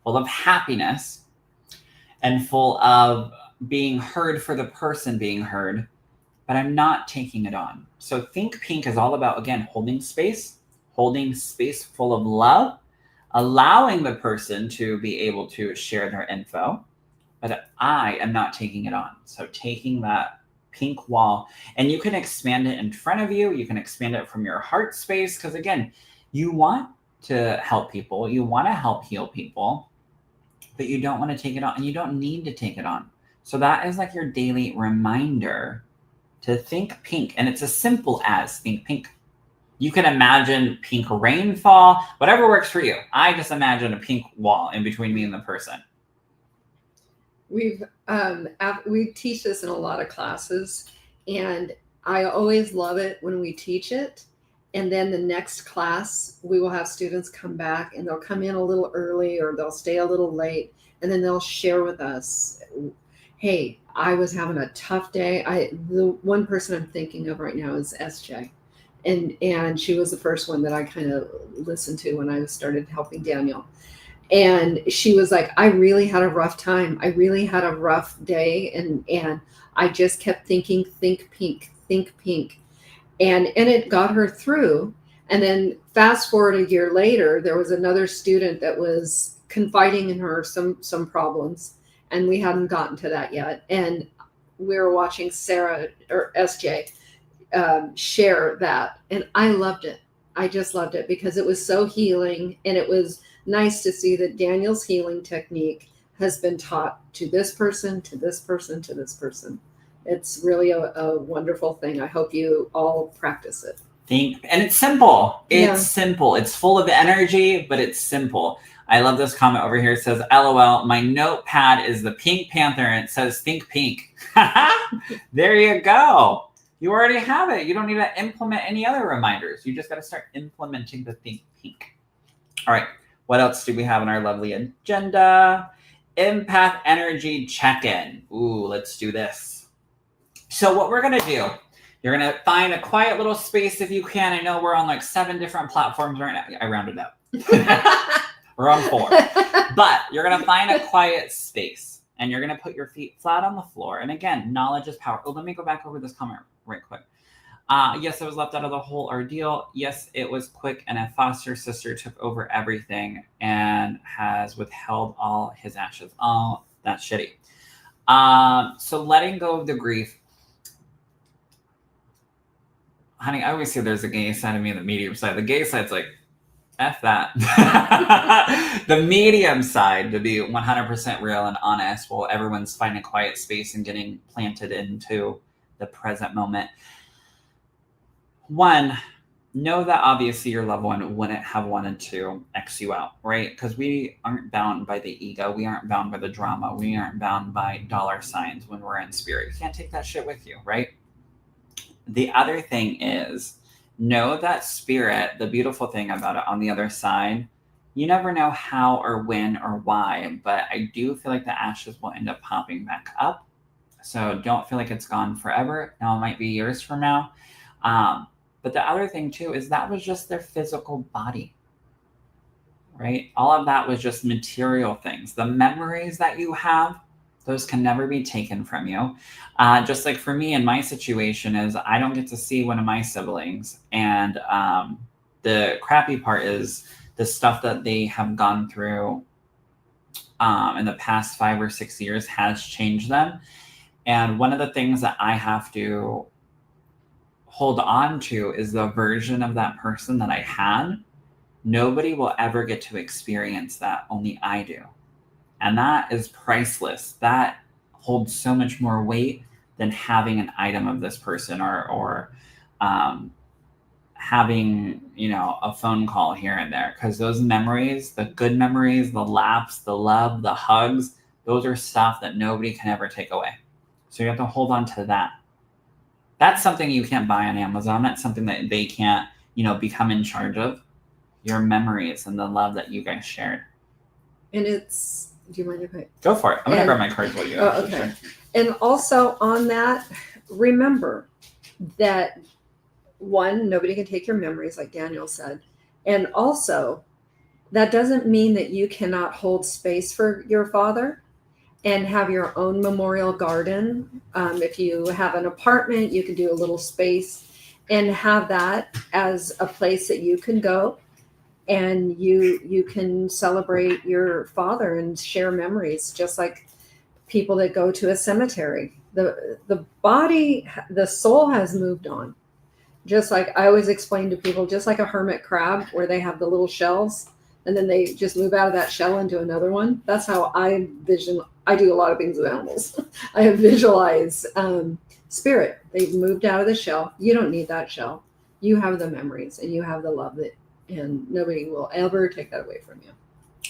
full of happiness, and full of being heard for the person being heard, but I'm not taking it on. So think pink is all about, again, holding space full of love, allowing the person to be able to share their info, but I am not taking it on. So taking that pink wall, and you can expand it in front of you. You can expand it from your heart space, because again, you want to help people. You want to help heal people, but you don't want to take it on, and you don't need to take it on. So that is like your daily reminder to think pink. And it's as simple as think pink. You can imagine pink rainfall, whatever works for you. I just imagine a pink wall in between me and the person. We teach this in a lot of classes, and I always love it when we teach it. And then the next class, we will have students come back, and they'll come in a little early or they'll stay a little late, and then they'll share with us, hey, I was having a tough day. The one person I'm thinking of right now is SJ. And she was the first one that I kind of listened to when I started helping Daniel. And she was like, I really had a rough time. I really had a rough day. And I just kept thinking, think pink. And it got her through. And then fast forward a year later, there was another student that was confiding in her some problems. And we hadn't gotten to that yet. And we were watching Sarah or SJ share that. And I loved it. I just loved it because it was so healing. And it was nice to see that Daniel's healing technique has been taught to this person, to this person, to this person. It's really a wonderful thing. I hope you all practice it. And it's simple. Simple. It's full of energy, but it's simple. I love this comment over here. It says, LOL, my notepad is the Pink Panther and it says think pink. There you go. You already have it. You don't need to implement any other reminders. You just got to start implementing the think pink. All right. What else do we have on our lovely agenda? Empath energy check-in. Ooh, let's do this. So what we're going to do, you're going to find a quiet little space if you can. I know we're on like 7 different platforms right now. I rounded up. We're on 4. But you're going to find a quiet space and you're going to put your feet flat on the floor. And again, knowledge is power. Oh, let me go back over this comment right quick. Yes, I was left out of the whole ordeal. Yes, it was quick, and a foster sister took over everything and has withheld all his ashes. Oh, that's shitty. So letting go of the grief. Honey, I always say there's a gay side of me and the medium side. The gay side's like, F that. The medium side, to be 100% real and honest, while everyone's finding quiet space and getting planted into the present moment. 1, know that obviously your loved one wouldn't have wanted to X you out, right? Because we aren't bound by the ego. We aren't bound by the drama. We aren't bound by dollar signs when we're in spirit. You can't take that shit with you, right? The other thing is, know that spirit, the beautiful thing about it on the other side, you never know how or when or why, but I do feel like the ashes will end up popping back up. So don't feel like it's gone forever. Now it might be years from now. But the other thing too is that was just their physical body, right? All of that was just material things. The memories that you have, those can never be taken from you. Just like for me in my situation is I don't get to see one of my siblings. And the crappy part is the stuff that they have gone through in the past 5 or 6 years has changed them. And one of the things that I have to hold on to is the version of that person that I had. Nobody will ever get to experience that. Only I do. And that is priceless. That holds so much more weight than having an item of this person or having, you know, a phone call here and there. Because those memories, the good memories, the laughs, the love, the hugs, those are stuff that nobody can ever take away. So you have to hold on to that. That's something you can't buy on Amazon. That's something that they can't, you know, become in charge of. Your memories and the love that you guys shared. And it's, do you mind if I? Go for it. I'm going to grab my cards while you Oh, okay. Sure. And also on that, remember that one, nobody can take your memories, like Daniel said. And also, that doesn't mean that you cannot hold space for your father and have your own memorial garden. If you have an apartment, you can do a little space and have that as a place that you can go and you can celebrate your father and share memories, just like people that go to a cemetery. The body, the soul has moved on. Just like I always explain to people, just like a hermit crab where they have the little shells and then they just move out of that shell into another one. That's how I do a lot of things with animals. I visualize spirit. They've moved out of the shell. You don't need that shell. You have the memories and you have the love and nobody will ever take that away from you.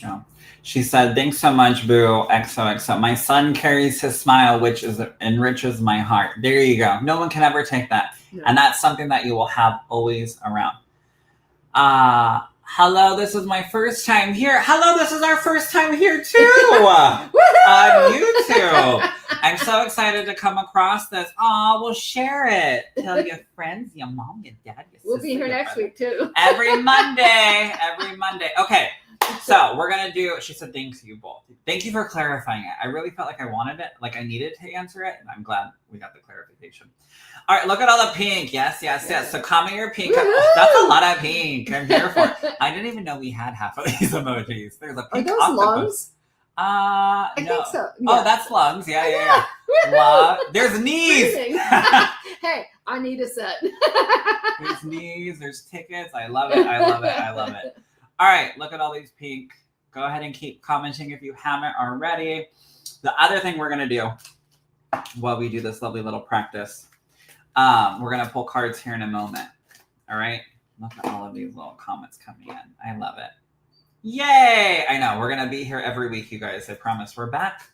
Yeah. She said, thanks so much, Boo. XOXO. My son carries his smile, which enriches my heart. There you go. No one can ever take that. No. And that's something that you will have always around. Hello, this is my first time here. Hello, this is our first time here too. On YouTube. I'm so excited to come across this. Oh, we'll share it. Tell your friends, your mom, your dad, your sister. We'll be here next week too. Every Monday. Okay. So we're going to do, she said, thanks you both. Thank you for clarifying it. I really felt like I wanted it, like I needed to answer it. And I'm glad we got the clarification. All right, look at all the pink. Yes. So comment your pink. That's a lot of pink. I'm here for it. I didn't even know we had half of these emojis. There's a pink octopus. Lungs? I think so. Yeah. Oh, that's lungs. Yeah. There's knees. Hey, I need a set. There's knees. There's tickets. I love it. All right, look at all these pink. Go ahead and keep commenting if you haven't already. The other thing we're going to do while we do this lovely little practice, we're going to pull cards here in a moment. All right? Look at all of these little comments coming in. I love it. Yay! I know. We're going to be here every week, you guys. I promise. We're back.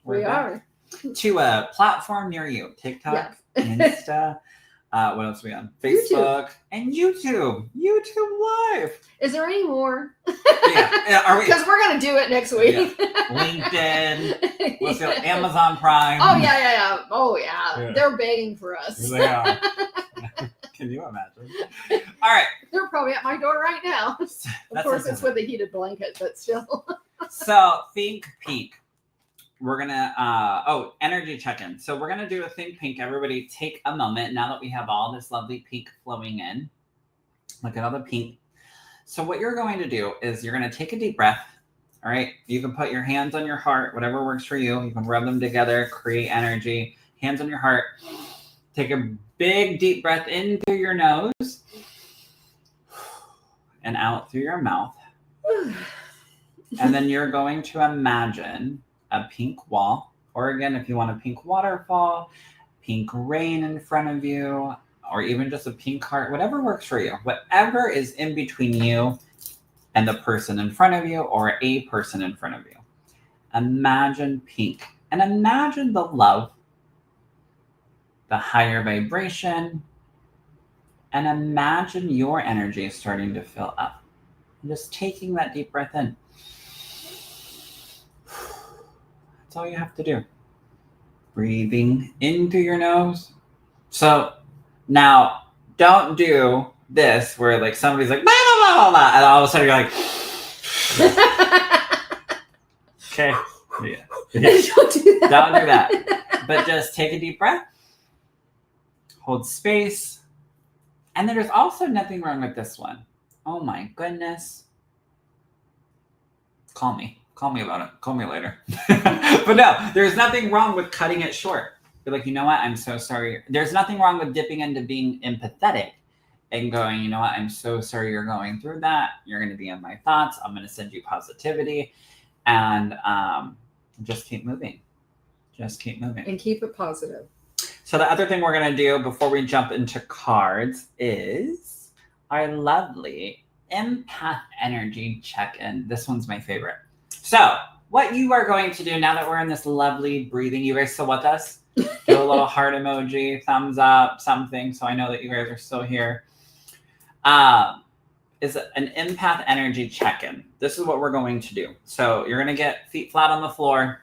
We are. To a platform near you. TikTok, yes. Insta. What else are we on? Facebook and YouTube. YouTube Live. Is there any more? Yeah. Are we? Because we're going to do it next week. Yeah. LinkedIn. Let's go. Amazon Prime. Oh, yeah. Oh, yeah. They're begging for us. They are. Can you imagine? All right. They're probably at my door right now. Of course, it's with a heated blanket, but still. So, think pink. We're going to, energy check-in. So we're going to do a think pink. Everybody take a moment now that we have all this lovely pink flowing in. Look at all the pink. So what you're going to do is you're going to take a deep breath. All right. You can put your hands on your heart, whatever works for you. You can rub them together, create energy. Hands on your heart. Take a big deep breath in through your nose and out through your mouth. And then you're going to imagine a pink wall, or again, if you want a pink waterfall, pink rain in front of you, or even just a pink heart, whatever works for you. Whatever is in between you and the person in front of you or a person in front of you. Imagine pink and imagine the love, the higher vibration, and imagine your energy starting to fill up. And just taking that deep breath in. That's all you have to do. Breathing in through your nose. So now don't do this where like somebody's like, blah, blah, blah, blah, and all of a sudden you're like, okay. Yeah. Don't do that. Don't do that. But just take a deep breath. Hold space. And then there's also nothing wrong with this one. Oh my goodness. Call me about it. Call me later. But no, there's nothing wrong with cutting it short. You're like, you know what? I'm so sorry. There's nothing wrong with dipping into being empathetic and going, you know what? I'm so sorry you're going through that. You're going to be in my thoughts. I'm going to send you positivity and just keep moving. Just keep moving. And keep it positive. So the other thing we're going to do before we jump into cards is our lovely empath energy check-in. This one's my favorite. So what you are going to do now that we're in this lovely breathing, you guys still with us? Do a little heart emoji, thumbs up, something, so I know that you guys are still here. Is an empath energy check-in. This is what we're going to do. So you're going to get feet flat on the floor.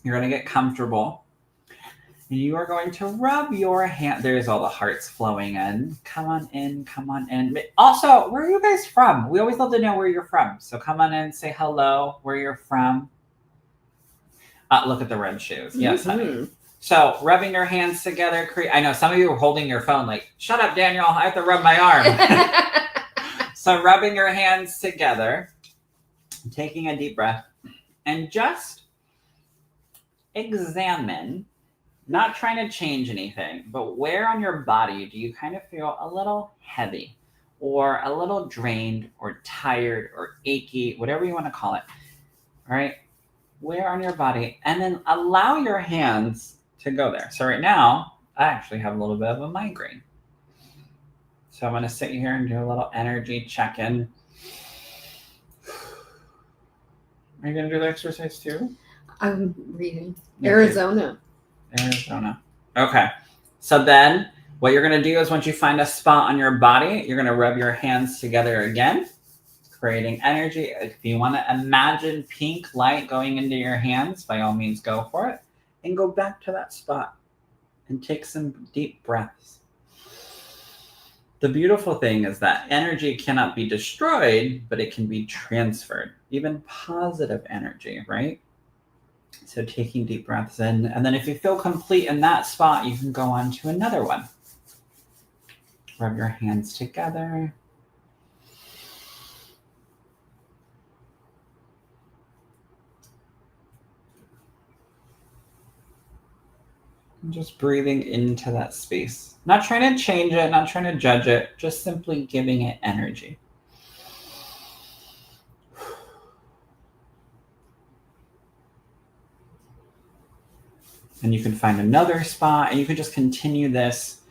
You're going to get comfortable. And you are going to rub your hand. There's all the hearts flowing in. Come on in, come on in. Also, where are you guys from? We always love to know where you're from. So come on in, say hello, where you're from. Look at the red shoes. Yes, honey. So rubbing your hands together. I know some of you are holding your phone like, shut up, Daniel. I have to rub my arm. So rubbing your hands together, taking a deep breath, and just examine, not trying to change anything, but where on your body do you kind of feel a little heavy or a little drained or tired or achy, whatever you want to call it, all right? Where on your body, and then allow your hands to go there. So right now, I actually have a little bit of a migraine. So I'm going to sit here and do a little energy check-in. Are you going to do the exercise too? I'm reading. Okay. Arizona. Okay. So then what you're going to do is once you find a spot on your body, you're going to rub your hands together again, creating energy. If you want to imagine pink light going into your hands, by all means, go for it. And go back to that spot and take some deep breaths. The beautiful thing is that energy cannot be destroyed, but it can be transferred, even positive energy, right? So taking deep breaths in, and then if you feel complete in that spot, you can go on to another one. Rub your hands together. And just breathing into that space. Not trying to change it, not trying to judge it, just simply giving it energy. And you can find another spot, and you can just continue this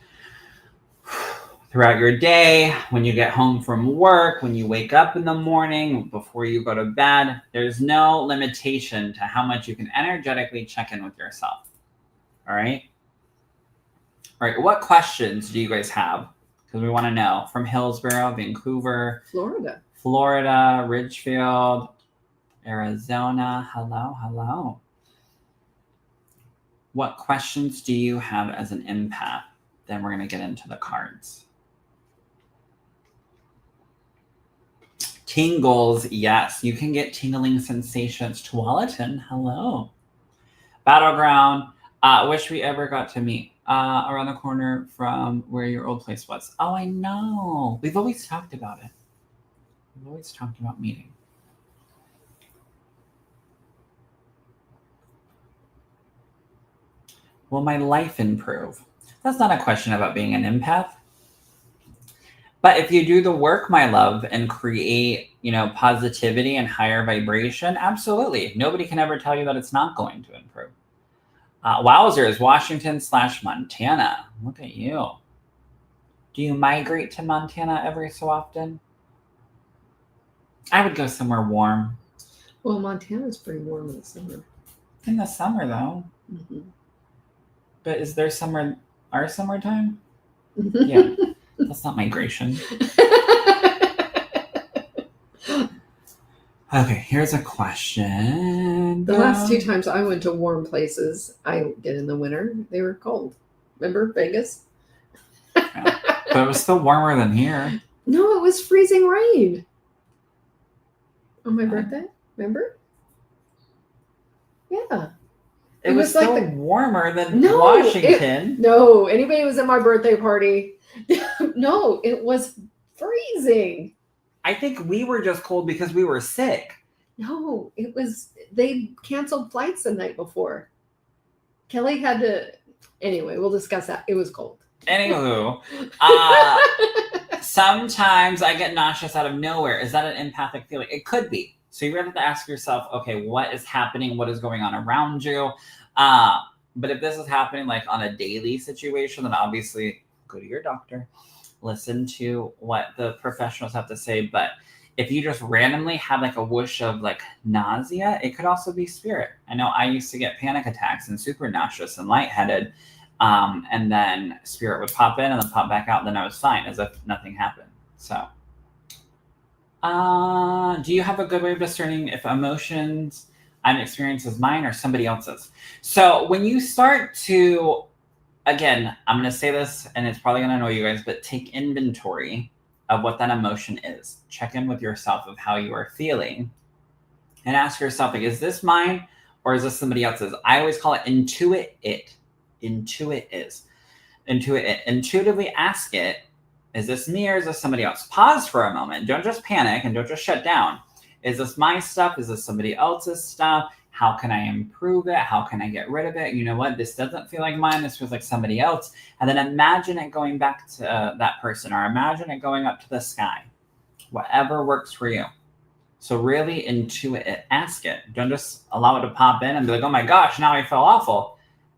throughout your day, when you get home from work, when you wake up in the morning, before you go to bed. There's no limitation to how much you can energetically check in with yourself. All right? All right, what questions do you guys have? Because we want to know. From Hillsborough, Vancouver, Florida, Ridgefield, Arizona. Hello. What questions do you have as an empath? Then we're going to get into the cards. Tingles, yes. You can get tingling sensations. Tualatin, hello. Battleground, wish we ever got to meet. Around the corner from where your old place was. Oh, I know. We've always talked about it. We've always talked about meeting. Will my life improve? That's not a question about being an empath. But if you do the work, my love, and create, positivity and higher vibration, absolutely. Nobody can ever tell you that it's not going to improve. Wowzers, Washington/Montana. Look at you. Do you migrate to Montana every so often? I would go somewhere warm. Well, Montana's pretty warm in the summer. In the summer, though. Mm-hmm. But is there our summertime? Yeah. That's not migration. Okay, here's a question. The last 2 times I went to warm places, I did in the winter. They were cold. Remember Vegas? Yeah. But it was still warmer than here. No, it was freezing rain. On my birthday, remember? Yeah. It was still like warmer than Washington. No, anybody who was at my birthday party. No, it was freezing. I think we were just cold because we were sick. No, it was, they canceled flights the night before. Kelly had to, anyway, we'll discuss that. It was cold. Anywho, sometimes I get nauseous out of nowhere. Is that an empathic feeling? It could be. So you have to ask yourself, okay, what is happening? What is going on around you? But if this is happening like on a daily situation, then obviously go to your doctor, listen to what the professionals have to say. But if you just randomly have like a whoosh of like nausea, it could also be spirit. I know I used to get panic attacks and super nauseous and lightheaded. And then spirit would pop in and then pop back out. And then I was fine as if nothing happened. So, do you have a good way of discerning if emotions I'm experiencing is mine or somebody else's? So when you start to, again, I'm going to say this and it's probably going to annoy you guys, but take inventory of what that emotion is. Check in with yourself of how you are feeling and ask yourself, like, is this mine or is this somebody else's? I always call it intuit it. Intuit is. Intuit it. Intuitively ask it, is this me or is this somebody else? Pause for a moment. Don't just panic and don't just shut down. Is this my stuff? Is this somebody else's stuff? How can I improve it? How can I get rid of it? You know what? This doesn't feel like mine. This feels like somebody else. And then imagine it going back to that person, or imagine it going up to the sky. Whatever works for you. So really intuit it. Ask it. Don't just allow it to pop in and be like, oh my gosh, now I feel awful.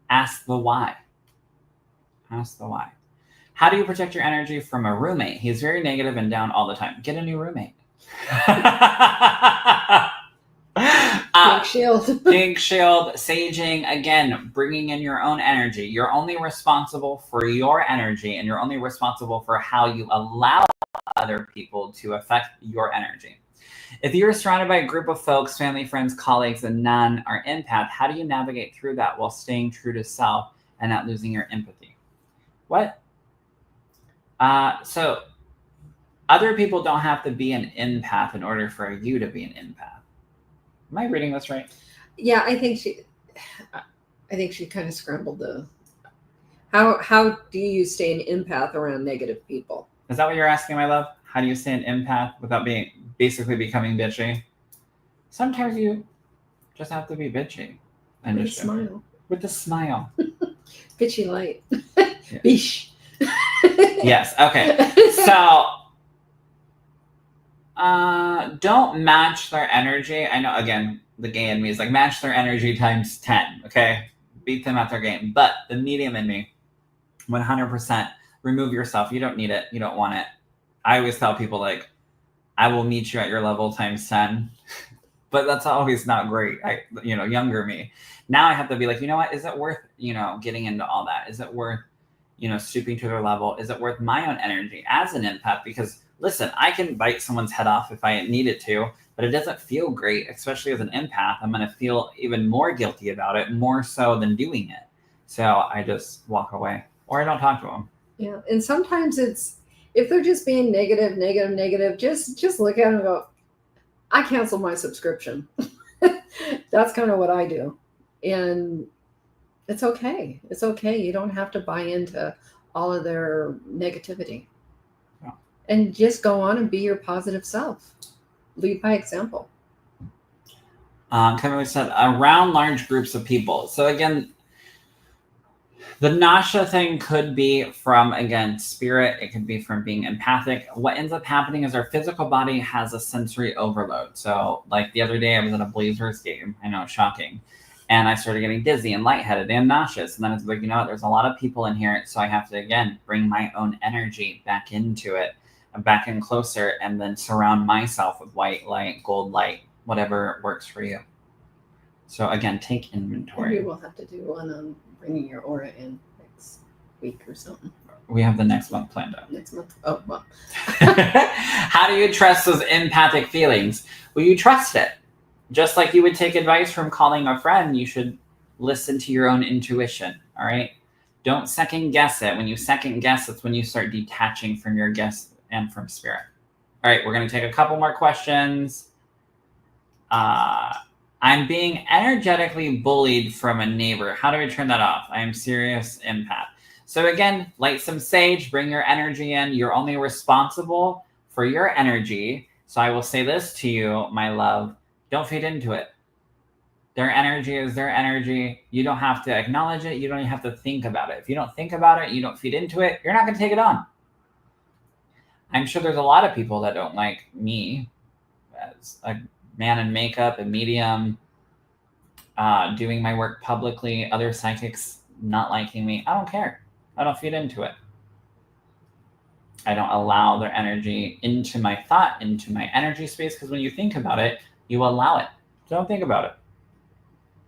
Ask the why. Ask the why. How do you protect your energy from a roommate? He's very negative and down all the time. Get a new roommate. Pink shield. Pink shield, saging, again, bringing in your own energy. You're only responsible for your energy, and you're only responsible for how you allow other people to affect your energy. If you're surrounded by a group of folks, family, friends, colleagues, and none are empath, how do you navigate through that while staying true to self and not losing your empathy? What? So other people don't have to be an empath in order for you to be an empath. Am I reading this right? Yeah, I think she kind of scrambled the. How do you stay an empath around negative people? Is that what you're asking, my love? How do you stay an empath without basically becoming bitchy? Sometimes you just have to be bitchy. And With a just smile. With a smile. Bitchy light. Yeah. Bish. Yes. Okay. So don't match their energy. I know, again, the gay in me is like, match their energy times 10. Okay. Beat them at their game. But the medium in me, 100%, remove yourself. You don't need it. You don't want it. I always tell people, like, I will meet you at your level times 10. But that's always not great. Younger me. Now I have to be like, you know what? Is it worth, getting into all that? Is it worth, stooping to their level? Is it worth my own energy as an empath? Because listen, I can bite someone's head off if I needed to, but it doesn't feel great, especially as an empath. I'm going to feel even more guilty about it, more so than doing it. So I just walk away or I don't talk to them. Yeah. And sometimes it's, if they're just being negative, just look at them and go, I cancel my subscription. That's kind of what I do. And it's okay. It's okay. You don't have to buy into all of their negativity. Yeah. And just go on and be your positive self. Lead by example. Kevin said, around large groups of people. So again, the nausea thing could be from, again, spirit. It could be from being empathic. What ends up happening is our physical body has a sensory overload. So like the other day I was at a Blazers game. I know, it's shocking. And I started getting dizzy and lightheaded and nauseous. And then it's like, you know what? There's a lot of people in here. So I have to, again, bring my own energy back into it, back in closer, and then surround myself with white light, gold light, whatever works for you. So again, take inventory. Maybe we'll have to do one on bringing your aura in next week or something. We have the next month planned out. Next month? Oh, well. How do you trust those empathic feelings? Well, you trust it. Just like you would take advice from calling a friend, you should listen to your own intuition, all right? Don't second guess it. When you second guess, it's when you start detaching from your guess and from spirit. All right, we're going to take a couple more questions. I'm being energetically bullied from a neighbor. How do I turn that off? I am serious empath. So again, light some sage, bring your energy in. You're only responsible for your energy. So I will say this to you, my love. Don't feed into it. Their energy is their energy. You don't have to acknowledge it. You don't even have to think about it. If you don't think about it, you don't feed into it, you're not going to take it on. I'm sure there's a lot of people that don't like me as a man in makeup, a medium, doing my work publicly, other psychics not liking me. I don't care. I don't feed into it. I don't allow their energy into my thought, into my energy space, because when you think about it, you allow it. Don't think about it.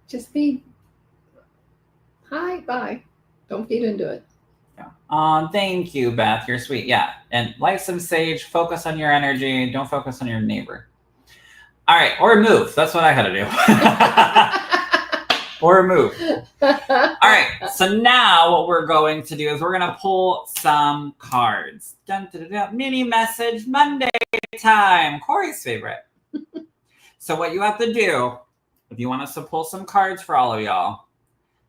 Just be hi, bye. Don't feed into it. Yeah. Thank you, Beth. You're sweet. Yeah. And light some sage, focus on your energy. Don't focus on your neighbor. All right. Or move. That's what I had to do. Or move. All right. So now what we're going to do is we're going to pull some cards. Dun, dun, dun, dun. Mini message Monday time. Kori's favorite. So what you have to do, if you want us to pull some cards for all of y'all,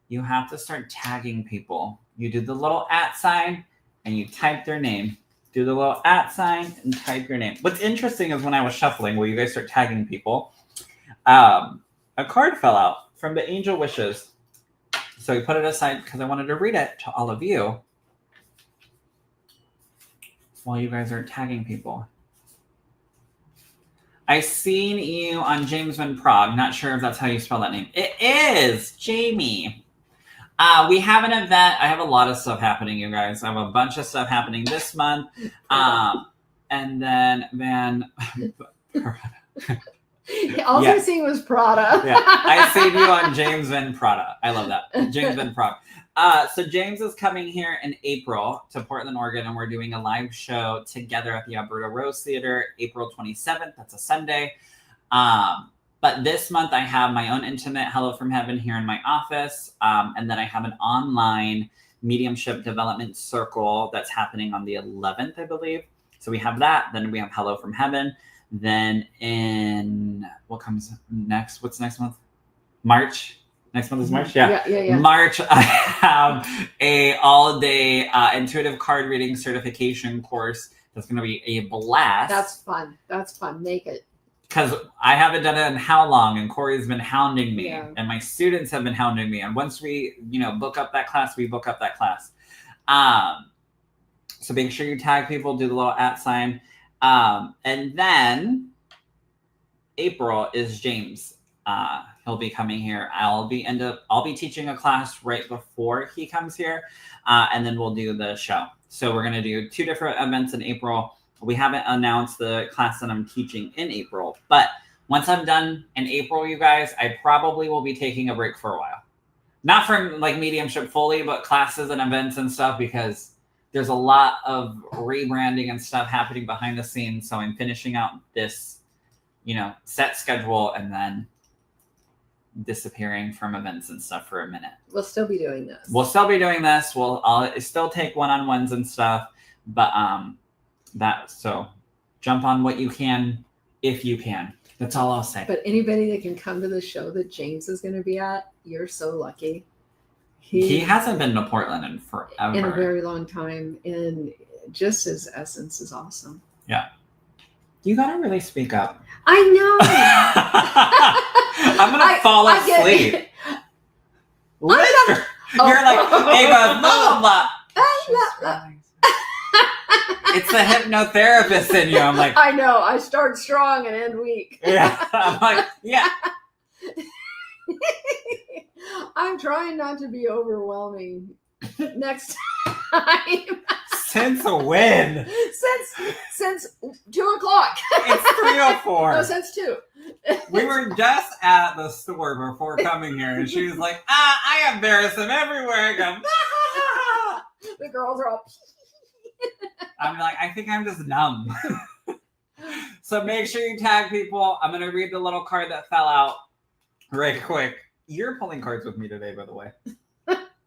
you have to start tagging people. You do the little @ sign and you type their name. Do the little @ sign and type your name. What's interesting is when I was shuffling, where you guys start tagging people, a card fell out from the Angel Wishes. So we put it aside because I wanted to read it to all of you while you guys are tagging people. I seen you on James Van Prague. Not sure if that's how you spell that name. It is Jamie. We have an event. I have a lot of stuff happening, you guys. I have a bunch of stuff happening this month. And then All I seen was Prada. Yeah, I seen you on James Van Prada. I love that. James Van Prague. So James is coming here in April to Portland, Oregon, and we're doing a live show together at the Alberta Rose Theater, April 27th. That's a Sunday. But this month I have my own intimate Hello from Heaven here in my office. And then I have an online mediumship development circle that's happening on the 11th, I believe. So we have that. Then we have Hello from Heaven. Then in what comes next? What's next month? March. Next month is March? Yeah. March, I have a all-day intuitive card reading certification course that's going to be a blast. That's fun. Make it. Because I haven't done it in how long, and Kori's been hounding me, and my students have been hounding me. And once we, book up that class, we book up that class. So make sure you tag people, do the little @ sign. And then April is James. He'll be coming here. I'll be teaching a class right before he comes here, and then we'll do the show. So we're gonna do 2 different events in April. We haven't announced the class that I'm teaching in April, but once I'm done in April, you guys, I probably will be taking a break for a while. Not from like mediumship fully, but classes and events and stuff, because there's a lot of rebranding and stuff happening behind the scenes. So I'm finishing out this, set schedule and then disappearing from events and stuff for a minute. We'll still be doing this. I'll still take one-on-ones and stuff, but so jump on what you can if you can. That's all I'll say. But anybody that can come to the show that James is going to be at, you're so lucky. He hasn't been to Portland in forever. In a very long time. And just his essence is awesome. Yeah. You got to really speak up. I know. I'm going to fall asleep. You're like, Ava, blah, blah, blah. It's the hypnotherapist in you. I'm like, I know. I start strong and end weak. Yeah. I'm like, yeah. I'm trying not to be overwhelming next time. Since when? Since 2:00. It's 3:04. No, since 2. We were just at the store before coming here, and she was like, I embarrass him everywhere. I go, The girls are all... I'm like, I think I'm just numb. So make sure you tag people. I'm going to read the little card that fell out right quick. You're pulling cards with me today, by the way.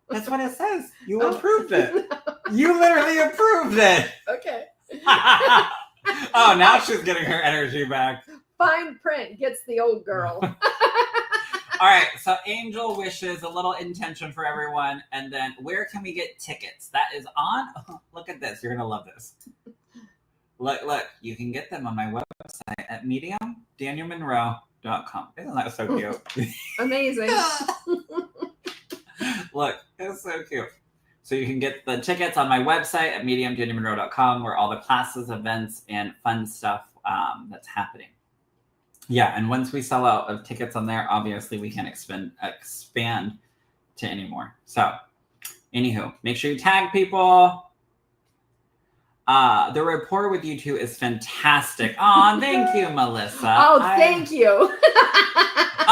That's what it says. You approved it. You literally approved it. Okay. Oh, now she's getting her energy back. Fine print gets the old girl. All right. So Angel Wishes, a little intention for everyone. And then where can we get tickets? That is on. Oh, look at this. You're going to love this. Look. You can get them on my website at mediumdanielmonroe.com. Isn't that so cute? Amazing. Look, it's so cute. So you can get the tickets on my website at mediumdanielmonroe.com, where all the classes, events, and fun stuff that's happening. Yeah, and once we sell out of tickets on there, obviously we can expand to any more. So, anywho, make sure you tag people. The rapport with you two is fantastic. Aw, thank you, Melissa. Oh, thank you.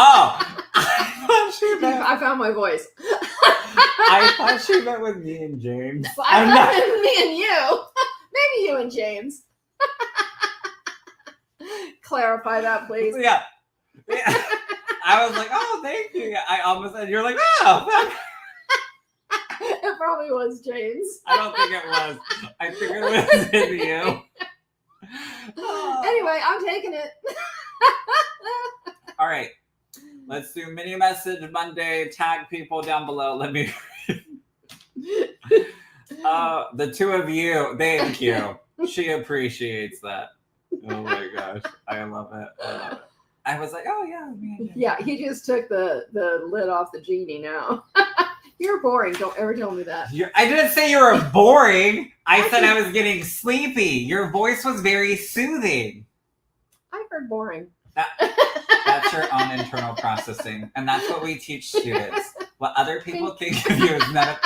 Oh, I found my voice. I thought she meant with me and James. I thought me and you. Maybe you and James. Clarify that, please. Yeah. I was like, oh, thank you. I almost said, you're like, oh. It probably was James. I don't think it was. I think it was in you. Anyway, I'm taking it. All right. Let's do mini message Monday. Tag people down below. Let me. The two of you. Thank you. She appreciates that. Oh my gosh. I love it. I was like, oh yeah. Yeah, he just took the lid off the genie now. You're boring. Don't ever tell me that. I didn't say you were boring. I said I was getting sleepy. Your voice was very soothing. I heard boring. That's your own internal processing. And that's what we teach students. What other people think of you is none of...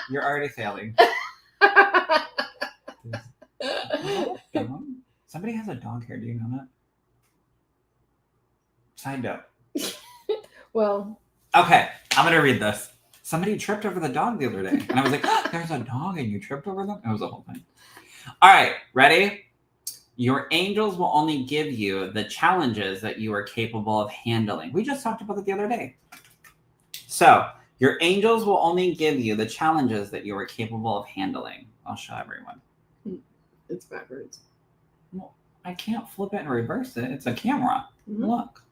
You're already failing. Somebody has a dog here. Do you know that? Side note. Well. Okay, I'm going to read this. Somebody tripped over the dog the other day. And I was like, oh, there's a dog and you tripped over them? It was a whole thing. All right, ready? Your angels will only give you the challenges that you are capable of handling. We just talked about it the other day. So, your angels will only give you the challenges that you are capable of handling. I'll show everyone. It's backwards. Well, I can't flip it and reverse it. It's a camera. Mm-hmm. Look.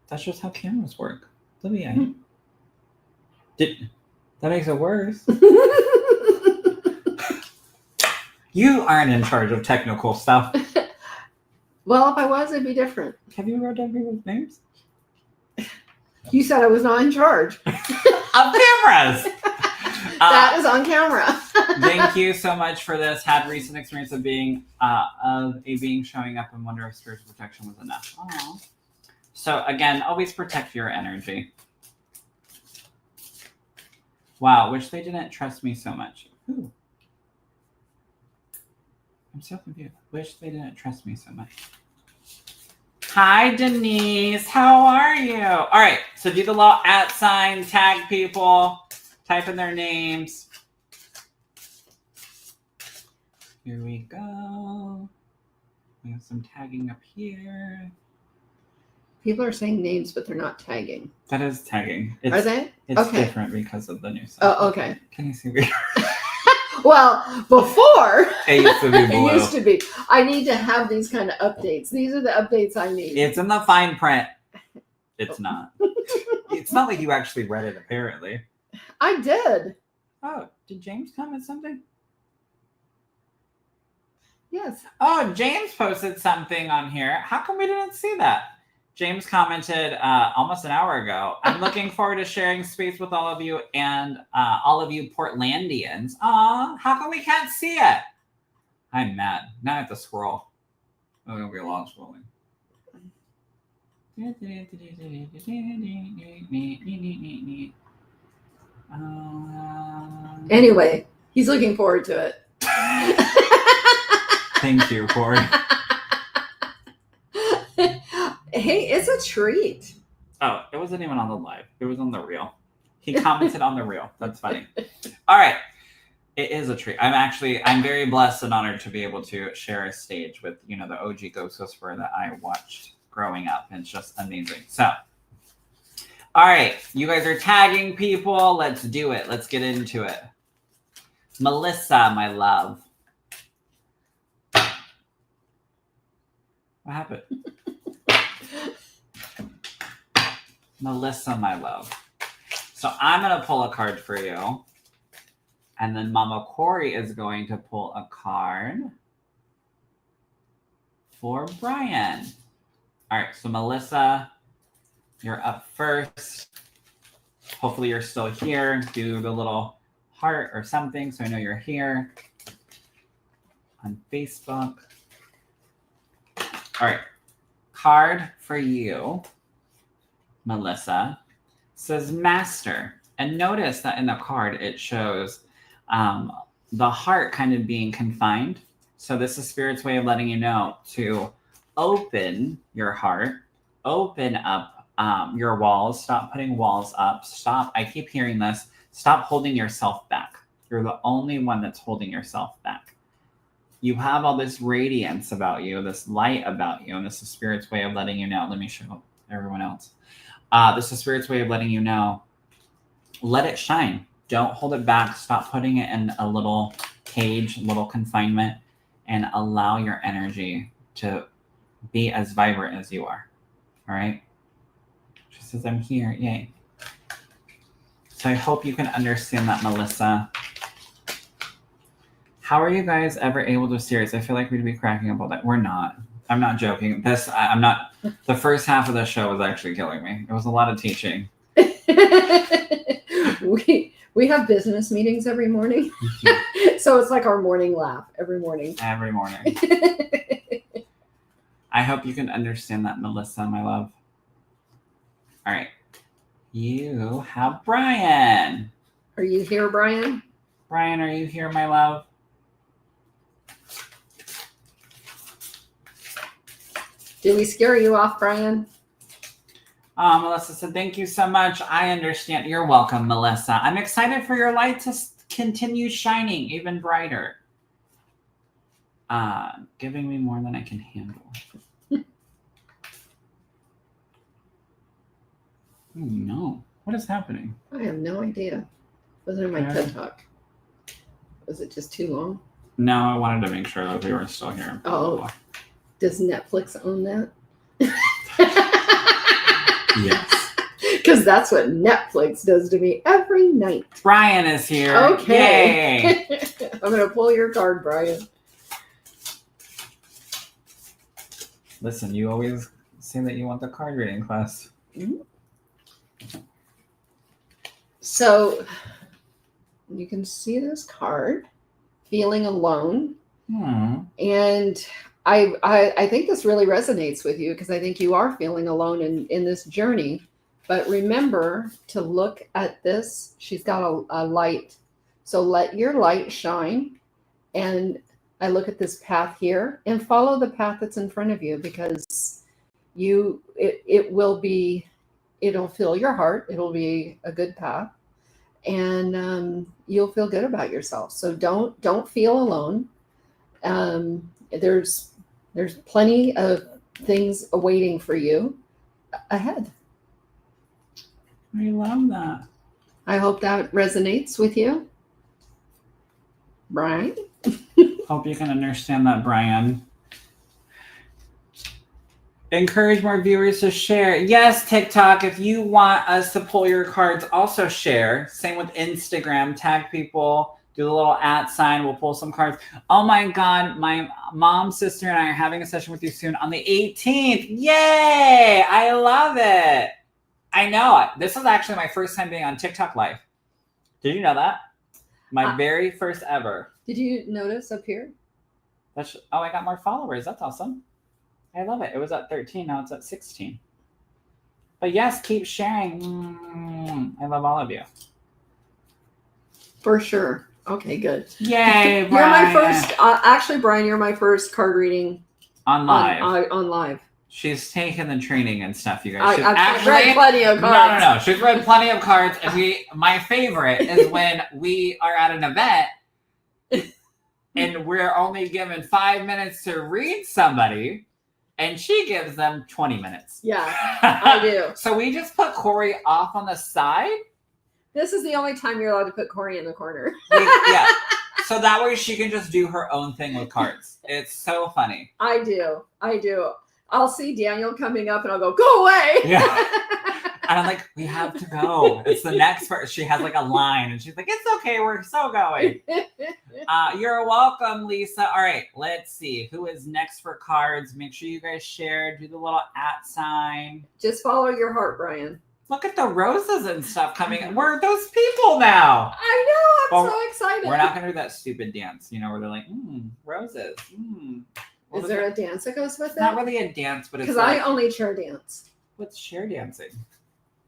That's just how cameras work. Libby, that makes it worse. You aren't in charge of technical stuff. Well, if I was, it'd be different. Have you wrote down people's names? You said I was not in charge. Of cameras! That is on camera. Thank you so much for this. Had recent experience of being showing up and wonder if spiritual protection was enough. Aww. So again, always protect your energy. Wow, wish they didn't trust me so much. Ooh. I'm so confused. Wish they didn't trust me so much. Hi, Denise. How are you? All right. So do the little @ tag people, type in their names. Here we go. We have some tagging up here. People are saying names, but they're not tagging. That is tagging. Are they? It's okay. Different because of the new stuff. Oh, okay. Can you see me? Well, before it used to be blue. It used to be. I need to have these kind of updates. These are the updates I need. It's in the fine print. It's not. It's not like you actually read it, apparently. I did. Oh, did James comment something? Yes. Oh, James posted something on here. How come we didn't see that? James commented almost an hour ago. I'm looking forward to sharing space with all of you and all of you Portlandians. Aw, how come we can't see it? I'm mad. Now I have to scroll. Oh, it'll be a long scrolling. Anyway, he's looking forward to it. Thank you, Kori. Hey, it's a treat. Oh, it wasn't even on the live. It was on the reel. He commented on the reel. That's funny. All right. It is a treat. I'm very blessed and honored to be able to share a stage with, the OG Ghost Whisperer that I watched growing up. It's just amazing. So, all right. You guys are tagging people. Let's do it. Let's get into it. Melissa, my love. What happened? Melissa, my love. So I'm going to pull a card for you. And then Mama Kori is going to pull a card for Brian. All right, so Melissa, you're up first. Hopefully you're still here. Do the little heart or something so I know you're here on Facebook. All right. card for you, Melissa, says Master. And notice that in the card, it shows the heart kind of being confined. So this is Spirit's way of letting you know to open your heart, open up your walls, stop putting walls up, stop. I keep hearing this. Stop holding yourself back. You're the only one that's holding yourself back. You have all this radiance about you, this light about you, and this is Spirit's way of letting you know. Let me show everyone else. This is Spirit's way of letting you know. Let it shine. Don't hold it back. Stop putting it in a little cage, little confinement, and allow your energy to be as vibrant as you are. All right? She says, I'm here. Yay. So I hope you can understand that, Melissa. How are you guys ever able to serious? I feel like we'd be cracking up all that. We're not. I'm not joking. I'm not. The first half of the show was actually killing me. It was a lot of teaching. We have business meetings every morning. So it's like our morning laugh every morning. Every morning. I hope you can understand that, Melissa, my love. All right. You have Brian. Are you here, Brian? Brian, are you here, my love? Did we scare you off, Brian? Melissa said, thank you so much. I understand. You're welcome, Melissa. I'm excited for your light to continue shining even brighter. Giving me more than I can handle. Oh, no. What is happening? I have no idea. Was it in my TED Talk? Was it just too long? No, I wanted to make sure that we were still here. Oh. Does Netflix own that? Yes. Because that's what Netflix does to me every night. Brian is here. Okay. Yay. I'm going to pull your card, Brian. Listen, you always say that you want the card reading class. Mm-hmm. So you can see this card, feeling alone. And I think this really resonates with you because I think you are feeling alone in this journey. But remember to look at this. She's got a light. So let your light shine. And I look at this path here and follow the path that's in front of you because it'll fill your heart. It'll be a good path. And you'll feel good about yourself. So don't feel alone. There's plenty of things awaiting for you ahead. I love that. I hope that resonates with you. Brian? Hope you can understand that, Brian. Encourage more viewers to share. Yes, TikTok, if you want us to pull your cards, also share. Same with Instagram. Tag people. Do the little @ sign. We'll pull some cards. Oh my God. My mom, sister, and I are having a session with you soon on the 18th. Yay. I love it. I know. This is actually my first time being on TikTok live. Did you know that? My very first ever. Did you notice up here? I got more followers. That's awesome. I love it. It was at 13. Now it's at 16. But yes, keep sharing. I love all of you. For sure. Okay, good. Yay, Brian. You're my first. Actually, Brian, you're my first card reading on live. On live. She's taken the training and stuff, you guys. I've read plenty of cards. No. She's read plenty of cards. And my favorite is when we are at an event and we're only given 5 minutes to read somebody. And she gives them 20 minutes. Yeah, I do. So we just put Kori off on the side. This is the only time you're allowed to put Kori in the corner. Yeah. So that way she can just do her own thing with cards. It's so funny. I do. I'll see Daniel coming up and I'll go, go away. Yeah. And I'm like, we have to go. It's the next part. She has like a line and she's like, it's okay. We're so going. You're welcome, Lisa. All right. Let's see. Who is next for cards? Make sure you guys share. Do the little @ sign. Just follow your heart, Brian. Look at the roses and stuff coming in. We're those people now. I know. I'm so excited. We're not going to do that stupid dance, where they're like, roses. Is there a dance that goes with It's it? not really a dance, but it's Because like, I only chair dance what's chair dancing?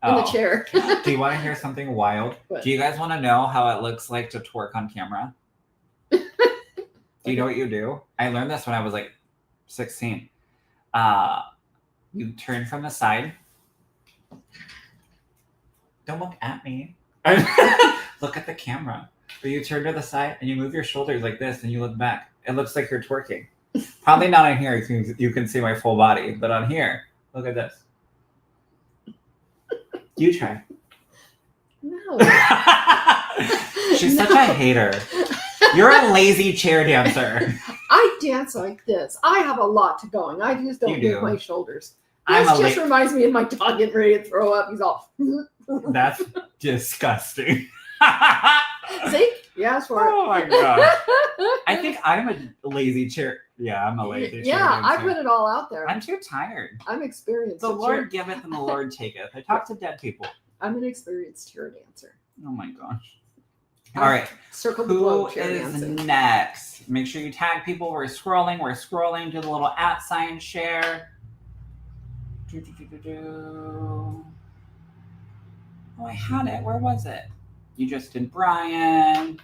in the chair. Do you want to hear something wild? What? Do you guys want to know how it looks like to twerk on camera? Do you know what you do? I learned this when I was like 16. You turn from the side. Don't look at me. Look at the camera. But you turn to the side and you move your shoulders like this and you look back. It looks like you're twerking. Probably not on here. You can see my full body. But on here, look at this. You try. No. She's such a hater. You're a lazy chair dancer. I dance like this. I have a lot to going. I just don't You move do. my shoulders. I'm This a just reminds me of my dog getting ready to throw up. He's all. That's disgusting. See? You asked for it. Oh my god. I think I'm a lazy chair. Yeah, I'm a lazy chair Yeah, I dancer. put it all out there. I'm too tired. I'm experienced. The at Lord chair- giveth and the Lord taketh. I talk to dead people. I'm an experienced chair dancer. Oh my gosh. All right. Circle the Who globe chair is dancing. next? Make sure you tag people. We're scrolling. Do the little @ share. Oh, I had it. Where was it? You just did Brian.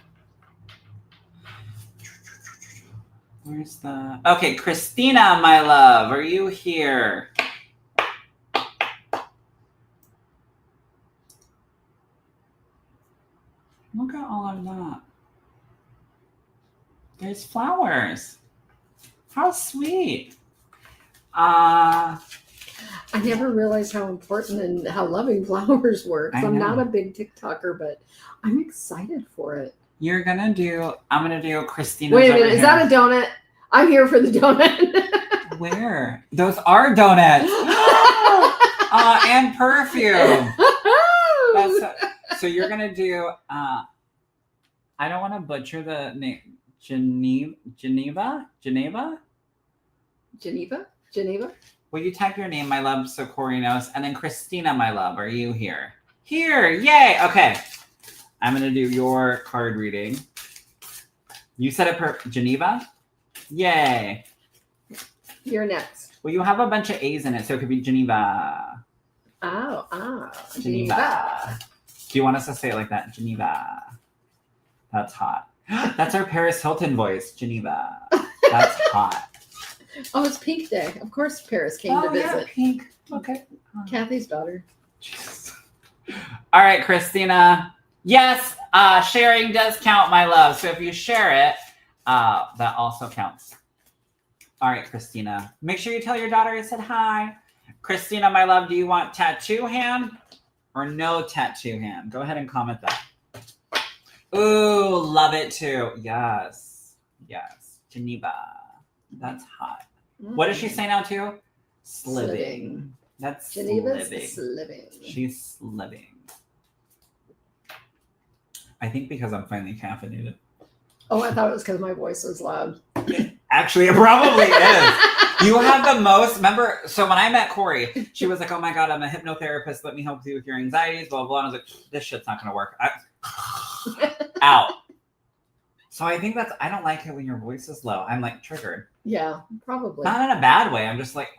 Where's the... Okay, Christina, my love. Are you here? Look at all of that. There's flowers. How sweet. I never realized how important and how loving flowers were. 'Cause I I'm not know. a big TikToker, but I'm excited for it. I'm gonna do Christina's Wait a over minute, is here. that a donut? I'm here for the donut. Where? Those are donuts. And perfume. So you're gonna do. I don't want to butcher the name. Geneva. Will you type your name, my love, so Kori knows? And then Christina, my love, are you here? Here, yay! Okay, I'm gonna do your card reading. You said it per Geneva. Yay! You're next. Well, you have a bunch of A's in it, so it could be Geneva. Geneva. Do you want us to say it like that? Geneva. That's hot. That's our Paris Hilton voice. Geneva. That's hot. Oh, it's Pink Day. Of course, Paris came to Yeah, visit. pink. Okay. Kathy's daughter. Jesus. All right, Christina. Yes, sharing does count, my love. So if you share it, that also counts. All right, Christina. Make sure you tell your daughter I said hi. Christina, my love, do you want tattoo hand or no tattoo hand? Go ahead and comment that. Ooh, love it too. Yes. Yes. Geneva. That's hot. What does she say now too? Sliving. That's Geneva's sliving. sliving. She's sliving. I think because I'm finally caffeinated. Oh, I thought it was because my voice was loud. Actually, it probably is. You have the most, remember, so when I met Kori, she was like, oh my God, I'm a hypnotherapist. Let me help you with your anxieties, blah, blah. And I was like, this shit's not going to work. Out. So I think I don't like it when your voice is low. I'm like triggered. Yeah, probably. Not in a bad way. I'm just like.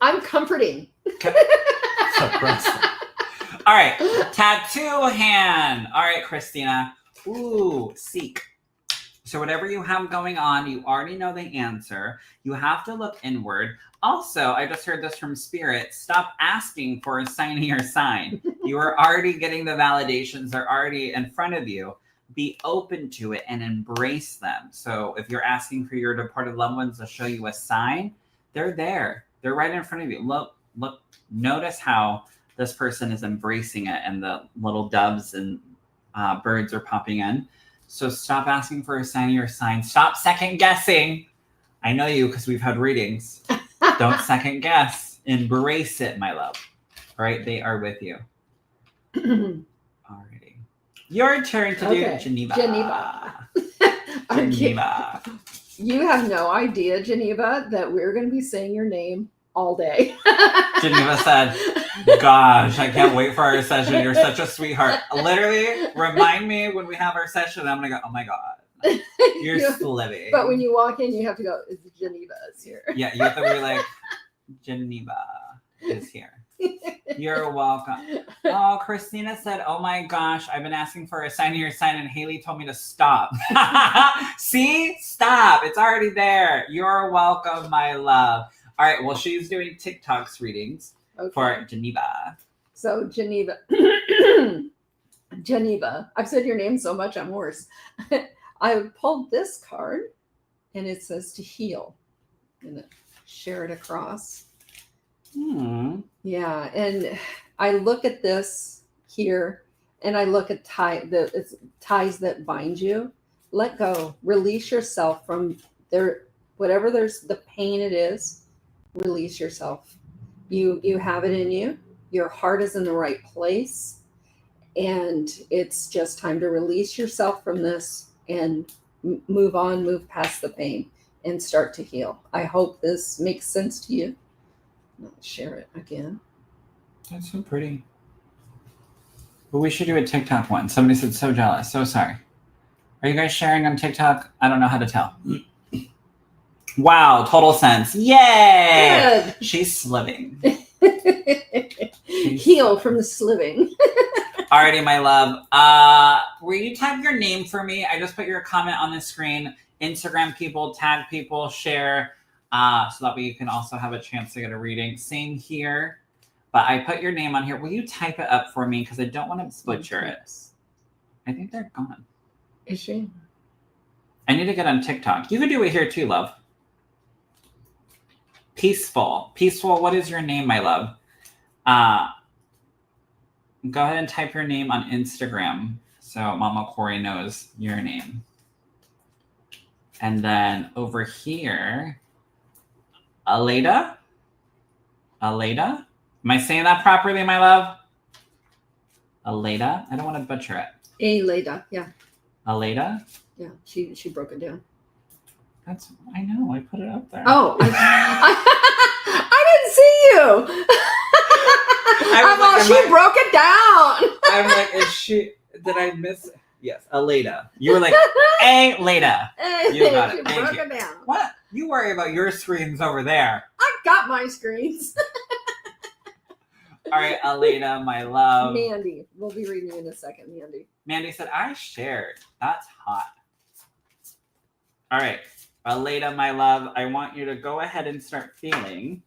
I'm comforting. Suppressing. All right. Tattoo hand. All right, Christina. Ooh, seek. So whatever you have going on, you already know the answer. You have to look inward. Also, I just heard this from Spirit. Stop asking for a sign or sign. You are already getting the validations. They're already in front of you. Be open to it and embrace them. So if you're asking for your departed loved ones to show you a sign, they're there. They're right in front of you. Look, notice how this person is embracing it and the little doves and birds are popping in. So stop asking for a sign or sign. Stop second guessing. I know you because we've had readings. Don't second guess. Embrace it, my love. All right, they are with you. Alrighty. Your turn to do Geneva. Geneva. Geneva. You have no idea, Geneva, that we're going to be saying your name all day. Geneva said, gosh, I can't wait for our session. You're such a sweetheart. Literally, remind me when we have our session. I'm going to go, oh my God. You're sliving. But when you walk in, you have to go, Geneva is here. Yeah, you have to be like, Geneva is here. You're welcome. Oh, Christina said, oh my gosh, I've been asking for a sign of your sign and Haley told me to stop. See? Stop. It's already there. You're welcome, my love. All right, well, she's doing TikTok's readings for Geneva. So Geneva. Geneva. I've said your name so much, I'm worse. I pulled this card and it says to heal. And share it across. Yeah, and I look at this here, and I look at it's ties that bind you. Let go. Release yourself from there. Whatever there's the pain it is, release yourself. You have it in you. Your heart is in the right place, and it's just time to release yourself from this and move on, move past the pain, and start to heal. I hope this makes sense to you. I'll share it again. That's so pretty. But we should do a TikTok one. Somebody said so jealous. So sorry. Are you guys sharing on TikTok? I don't know how to tell. Wow, total sense. Yay! Good. She's sliving. Heal from the sliving. Alrighty, my love. Will you type your name for me? I just put your comment on the screen. Instagram people, tag people, share. So that way you can also have a chance to get a reading. Same here. But I put your name on here. Will you type it up for me? Because I don't want to butcher it. I think they're gone. Is she? I need to get on TikTok. You can do it here too, love. Peaceful. Peaceful, what is your name, my love? Go ahead and type your name on Instagram so Mama Kori knows your name. And then over here, Aleda? Aleda? Am I saying that properly, my love? Aleda? I don't want to butcher it. Aleda, yeah. Aleda? Yeah, she broke it down. I know, I put it up there. Oh, I didn't see you. She broke it down. I'm like, did I miss it? Yes, Aleda. You were like, Aleda. You got it. Thank you. Down. What? You worry about your screens over there. I got my screens. All right, Aleda, my love. Mandy. We'll be reading you in a second, Mandy. Mandy said, I shared. That's hot. All right, Aleda, my love, I want you to go ahead and start feeling.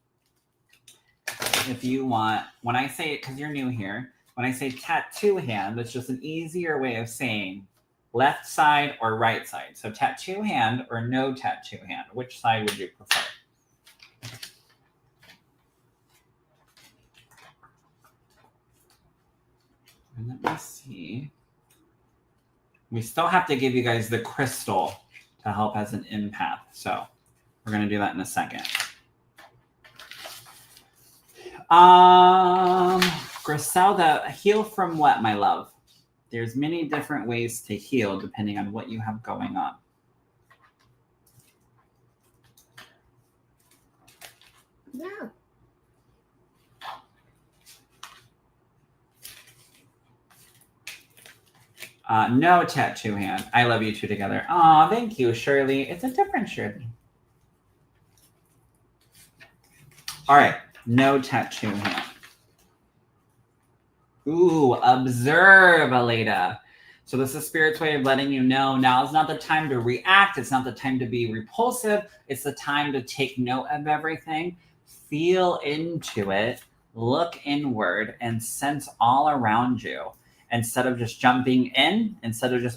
If you want, when I say it, because you're new here, when I say tattoo hand, it's just an easier way of saying left side or right side. So tattoo hand or no tattoo hand. Which side would you prefer? And let me see. We still have to give you guys the crystal to help as an empath. So we're going to do that in a second. Griselda, heal from what, my love? There's many different ways to heal depending on what you have going on. Yeah. No tattoo hand. I love you two together. Aw, thank you, Shirley. It's a different Shirley. All right. No tattoo hand. Ooh, observe, Aleda. So this is Spirit's way of letting you know now is not the time to react. It's not the time to be repulsive. It's the time to take note of everything, feel into it, look inward, and sense all around you. Instead of just jumping in,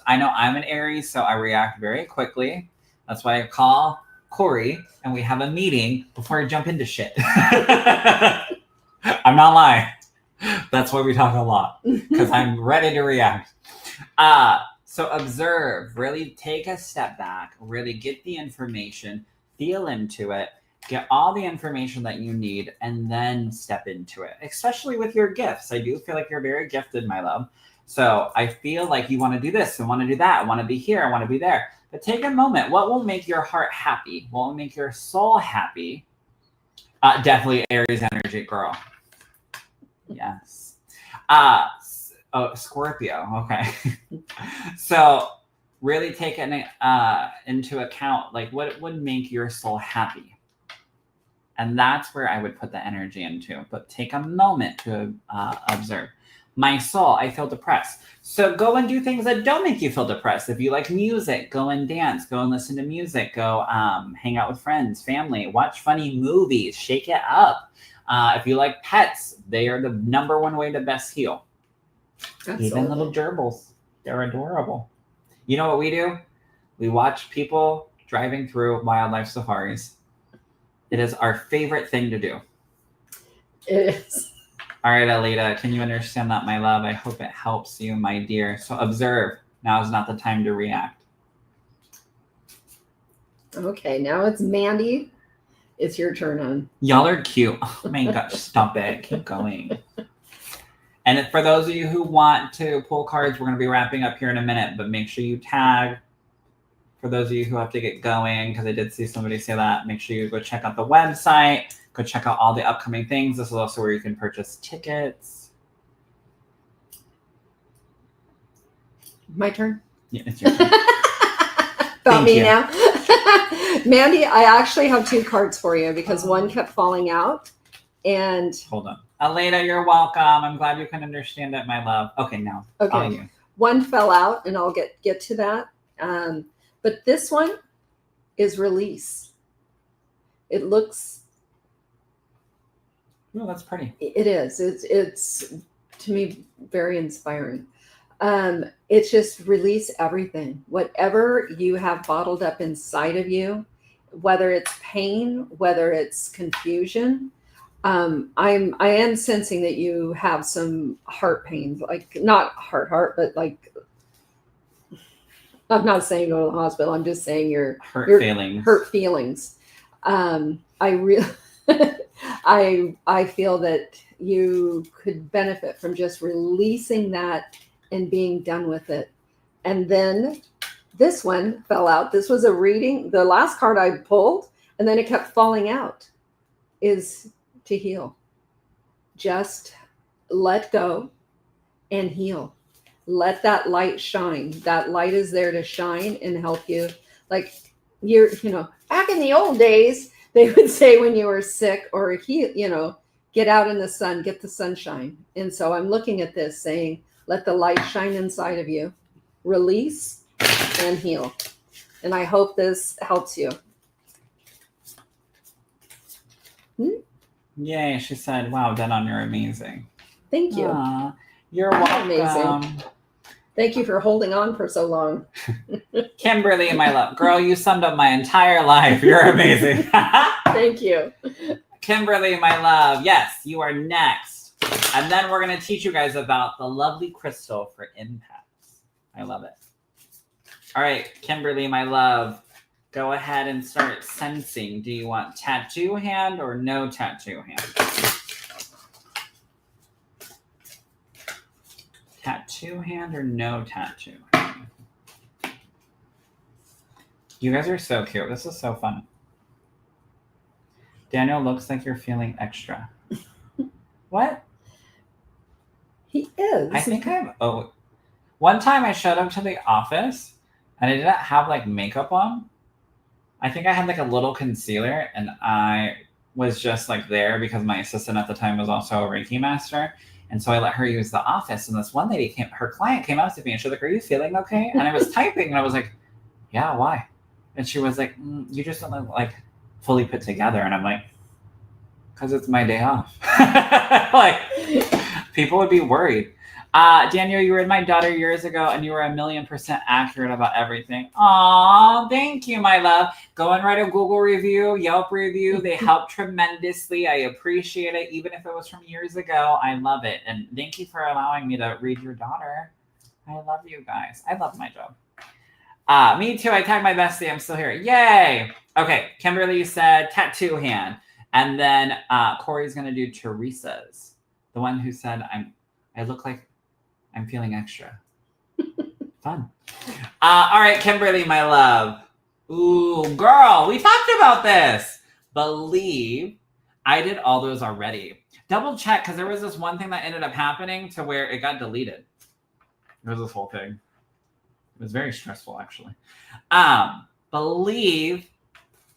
I know I'm an Aries, so I react very quickly. That's why I call Kori and we have a meeting before I jump into shit. I'm not lying. That's why we talk a lot, because I'm ready to react. So observe, really take a step back, really get the information, feel into it, get all the information that you need, and then step into it, especially with your gifts. I do feel like you're very gifted, my love. So I feel like you want to do this, I want to do that, I want to be here, I want to be there. But take a moment. What will make your heart happy? What will make your soul happy? Definitely Aries energy, girl. Yes. Oh, Scorpio. Okay. So really take it into account, like what would make your soul happy. And that's where I would put the energy into. But take a moment to observe. My soul, I feel depressed. So go and do things that don't make you feel depressed. If you like music, go and dance. Go and listen to music. Go hang out with friends, family. Watch funny movies. Shake it up. If you like pets, they are the number one way to best heal. Absolutely. Even little gerbils. They're adorable. You know what we do? We watch people driving through wildlife safaris. It is our favorite thing to do. It is. All right, Alita, can you understand that, my love? I hope it helps you, my dear. So observe. Now is not the time to react. Okay, now it's Mandy. It's your turn on. Y'all are cute. Oh my gosh, stop it. Keep going. And for those of you who want to pull cards, we're going to be wrapping up here in a minute, but make sure you tag. For those of you who have to get going, because I did see somebody say that, make sure you go check out the website. Go check out all the upcoming things. This is also where you can purchase tickets. My turn? Yeah, it's your turn. About me now. Mandy, I actually have 2 cards for you because one kept falling out. And hold on. Alita, you're welcome. I'm glad you can understand it, my love. Okay, now. Okay. You. One fell out, and I'll get to that. But this one is release. It looks. Oh, that's pretty. It is. It's to me very inspiring. It's just release everything, whatever you have bottled up inside of you, whether it's pain, whether it's confusion. I am sensing that you have some heart pains, like not heart, but like. I'm not saying go to the hospital. I'm just saying your hurt feelings. I really, I feel that you could benefit from just releasing that and being done with it. And then this one fell out. This was a reading. The last card I pulled, and then it kept falling out, is to heal. Just let go and heal. Let that light shine. That light is there to shine and help you. Like back in the old days, they would say when you were sick or get out in the sun, get the sunshine. And so I'm looking at this saying, let the light shine inside of you, release and heal. And I hope this helps you. Yay, she said, wow, Denon, you're amazing. Thank you. Aww, you're welcome. Amazing. Thank you for holding on for so long. Kimberly, my love. Girl, you summed up my entire life. You're amazing. Thank you. Kimberly, my love. Yes, you are next. And then we're going to teach you guys about the lovely crystal for empaths. I love it. All right, Kimberly, my love. Go ahead and start sensing. Do you want tattoo hand or no tattoo hand? Tattoo hand or no tattoo hand? You guys are so cute. This is so fun. Daniel looks like you're feeling extra. What? He is. I think one time I showed up to the office and I didn't have like makeup on. I think I had like a little concealer and I was just like there because my assistant at the time was also a Reiki master. And so I let her use the office. And this one lady her client came up to me and she was like, are you feeling okay? And I was typing and I was like, yeah, why? And she was like, you just don't look like fully put together. And I'm like, because it's my day off. Like, people would be worried. Daniel, you were my daughter years ago and you were 1,000,000% accurate about everything. Aw, thank you, my love. Go and write a Google review, Yelp review. They help tremendously. I appreciate it. Even if it was from years ago, I love it. And thank you for allowing me to read your daughter. I love you guys. I love my job. Me too. I tagged my bestie. I'm still here. Yay. Okay. Kimberly said tattoo hand. And then Kori's going to do Teresa's. The one who said, I look like I'm feeling extra. Fun. All right, Kimberly, my love. Ooh, girl, we talked about this. Believe I did all those already. Double check, because there was this one thing that ended up happening to where it got deleted. There was this whole thing. It was very stressful, actually. Believe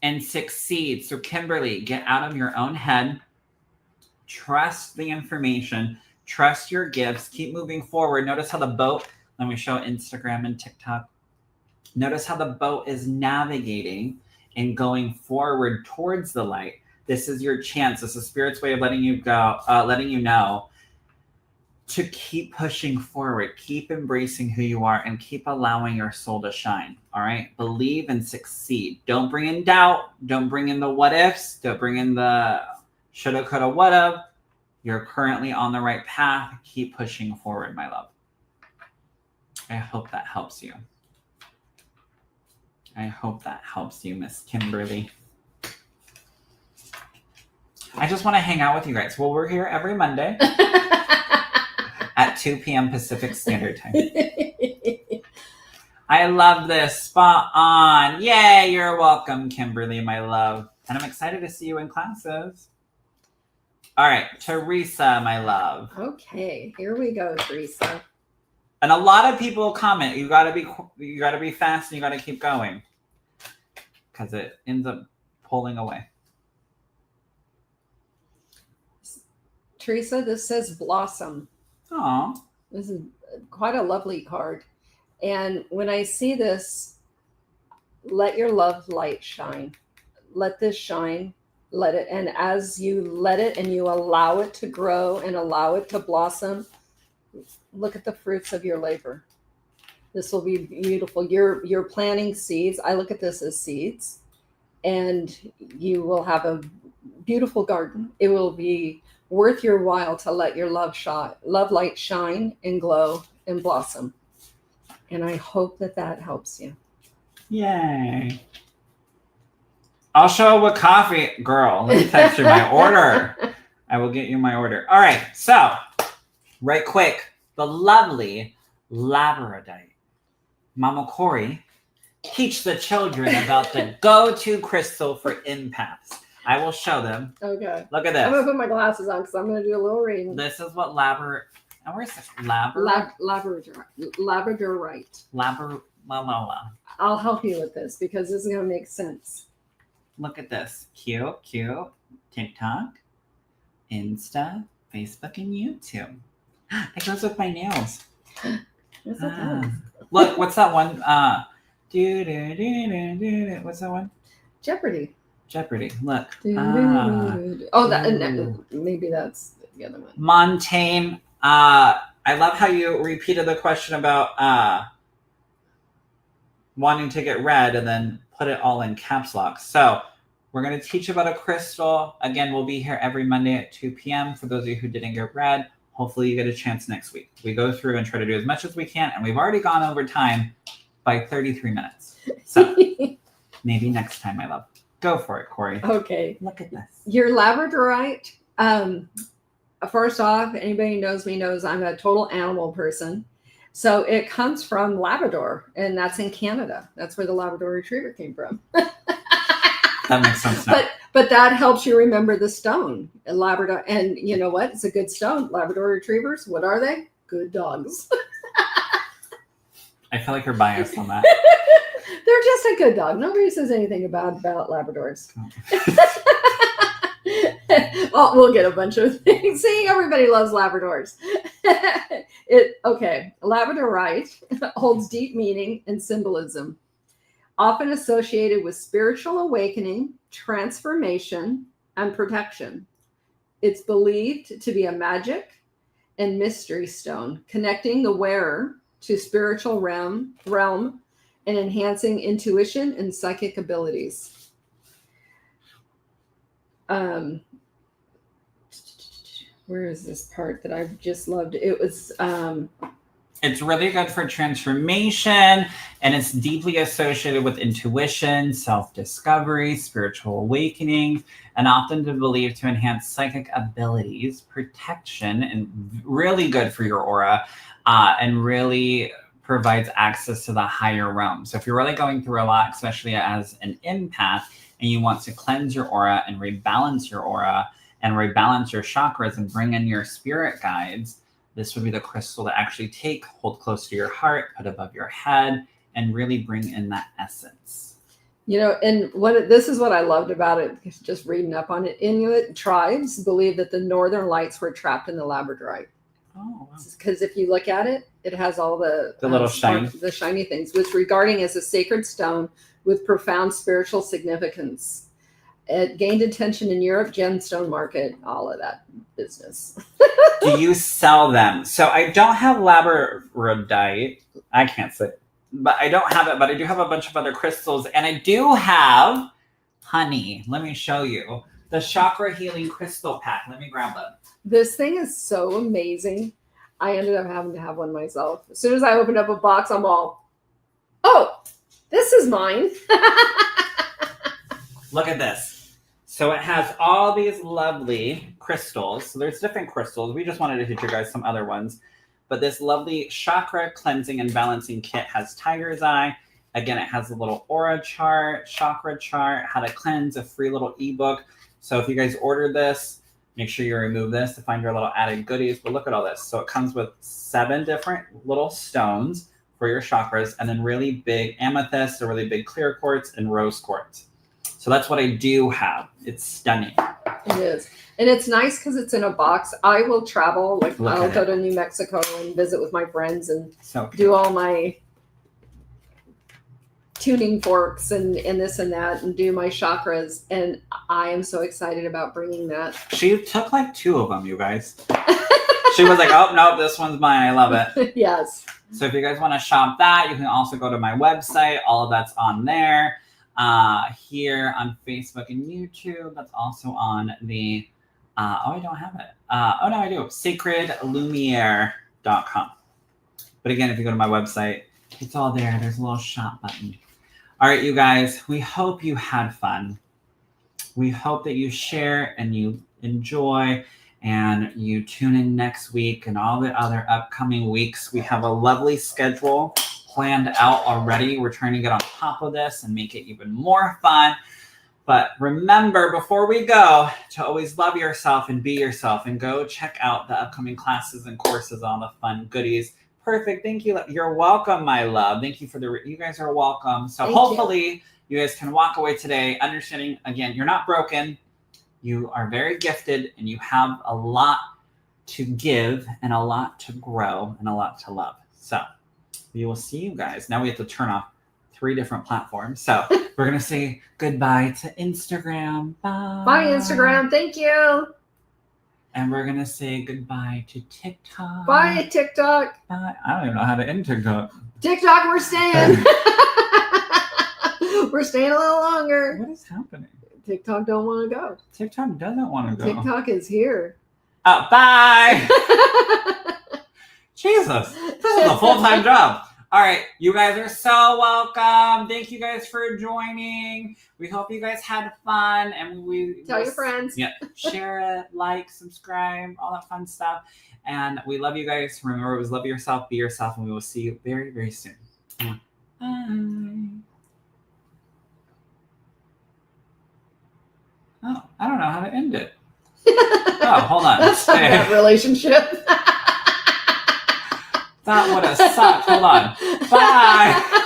and succeed. So Kimberly, get out of your own head. Trust the information. Trust your gifts. Keep moving forward. Notice how the boat, let me show Instagram and TikTok. Notice how the boat is navigating and going forward towards the light. This is your chance. This is Spirit's way of letting you know to keep pushing forward, keep embracing who you are, and keep allowing your soul to shine. All right? Believe and succeed. Don't bring in doubt. Don't bring in the what ifs. Don't bring in the shoulda, coulda, woulda. You're currently on the right path. Keep pushing forward, my love. I hope that helps you. I hope that helps you, Miss Kimberly. I just want to hang out with you guys. Well, we're here every Monday at 2 p.m. Pacific Standard Time. I love this. Spot on. Yay, you're welcome, Kimberly, my love. And I'm excited to see you in classes. All right, Teresa, my love. Okay, here we go, Teresa. And a lot of people comment, you gotta be fast and you gotta keep going. Because it ends up pulling away. Teresa, this says blossom. Oh. This is quite a lovely card. And when I see this, let your love light shine. Let this shine. Let it. And as you let it and you allow it to grow and allow it to blossom, look at the fruits of your labor. This will be beautiful. You're planting seeds. I look at this as seeds. And you will have a beautiful garden. It will be worth your while to let your love light shine and glow and blossom. And I hope that helps you. Yay. I'll show up with coffee. Girl, let me text you my order. I will get you my order. All right. So, right quick, the lovely Labradorite. Mama Kori, teach the children about the go-to crystal for empaths. I will show them. Okay. Look at this. I'm going to put my glasses on because I'm going to do a little reading. This is what Labradorite. I'll help you with this because this is going to make sense. Look at this. Cute. TikTok, Insta, Facebook, and YouTube. It goes with my nails. Yes, it does. Look, what's that one? What's that one? Jeopardy. Look. Maybe that's the other one. Montaigne. I love how you repeated the question about wanting to get read and then put it all in caps lock. So we're going to teach about a crystal. Again, we'll be here every Monday at 2 p.m. For those of you who didn't get read, hopefully you get a chance next week. We go through and try to do as much as we can, and we've already gone over time by 33 minutes. So maybe next time, my love. Go for it, Kori. Okay. Look at this. Your Labradorite. First off, anybody who knows me knows I'm a total animal person. So it comes from Labrador, and that's in Canada. That's where the Labrador Retriever came from. That makes sense now. But that helps you remember the stone. Labrador, and you know what? It's a good stone. Labrador Retrievers, what are they? Good dogs. I feel like you're biased on that. They're just a good dog. Nobody says anything about Labradors. Oh, we'll get a bunch of things. See, everybody loves Labradors. Labradorite holds deep meaning and symbolism, often associated with spiritual awakening, transformation, and protection. It's believed to be a magic and mystery stone, connecting the wearer to spiritual realm and enhancing intuition and psychic abilities. Where is this part that I've just loved? It was It's really good for transformation, and it's deeply associated with intuition, self-discovery, spiritual awakening, and often believed to enhance psychic abilities, protection, and really good for your aura, and really provides access to the higher realm. So if you're really going through a lot, especially as an empath, and you want to cleanse your aura and rebalance your aura and rebalance your chakras and bring in your spirit guides, this would be the crystal to actually hold close to your heart, put above your head, and really bring in that essence. And this is what I loved about it, just reading up on it. Inuit tribes believe that the northern lights were trapped in the Labradorite. Oh, wow. Because if you look at it, it has all the little shiny. The shiny things, which regarding as a sacred stone with profound spiritual significance. It gained attention in Europe, gemstone market, all of that business. Do you sell them? So I don't have Labradorite. I can't say, but I don't have it. But I do have a bunch of other crystals, and I do have honey. Let me show you the chakra healing crystal pack. Let me grab them. This thing is so amazing. I ended up having to have one myself. As soon as I opened up a box, I'm all, oh, this is mine. Look at this. So it has all these lovely crystals. So there's different crystals. We just wanted to teach you guys some other ones. But this lovely chakra cleansing and balancing kit has tiger's eye. Again, it has a little aura chart, chakra chart, how to cleanse, a free little ebook. So if you guys order this, make sure you remove this to find your little added goodies. But look at all this. So it comes with 7 different little stones for your chakras, and then really big amethysts, or really big clear quartz, and rose quartz. So that's what I do have. It's stunning. It is. And it's nice because it's in a box. I will travel. Like Look I'll at go it. to New Mexico and visit with my friends and So do all my tuning forks and this and that and do my chakras. And I am so excited about bringing that. she took like 2 of them, you guys. She was like, oh, no, this one's mine. I love it. Yes. So if you guys want to shop that, you can also go to my website. All of that's on there. Here on Facebook and YouTube. That's also on the, I don't have it. Oh, no, I do. sacredlumiere.com. But again, if you go to my website, it's all there. There's a little shop button. All right, you guys, we hope you had fun. We hope that you share and you enjoy and you tune in next week and all the other upcoming weeks. We have a lovely schedule planned out already. We're trying to get on top of this and make it even more fun. But remember, before we go, to always love yourself and be yourself, and go check out the upcoming classes and courses, all the fun goodies. Perfect. Thank you. You're welcome, my love. Thank you you guys are welcome. So hopefully you guys can walk away today understanding, again, you're not broken. You are very gifted, and you have a lot to give and a lot to grow and a lot to love. So we will see you guys. Now we have to turn off 3 different platforms. So we're going to say goodbye to Instagram. Bye. Bye, Instagram. Thank you. And we're going to say goodbye to TikTok. Bye, TikTok. Bye. I don't even know how to end TikTok. TikTok, we're staying. We're staying a little longer. What is happening? TikTok don't want to go. TikTok doesn't want to go. TikTok is here. Oh, bye. Jesus. This is a full-time job. All right. You guys are so welcome. Thank you guys for joining. We hope you guys had fun. And Tell your friends. Yeah. Share it, like, subscribe, all that fun stuff. And we love you guys. Remember, always love yourself, be yourself, and we will see you very, very soon. Bye. Oh, I don't know how to end it. Oh, hold on. That's not that relationship. That would have sucked. Hold on. Bye.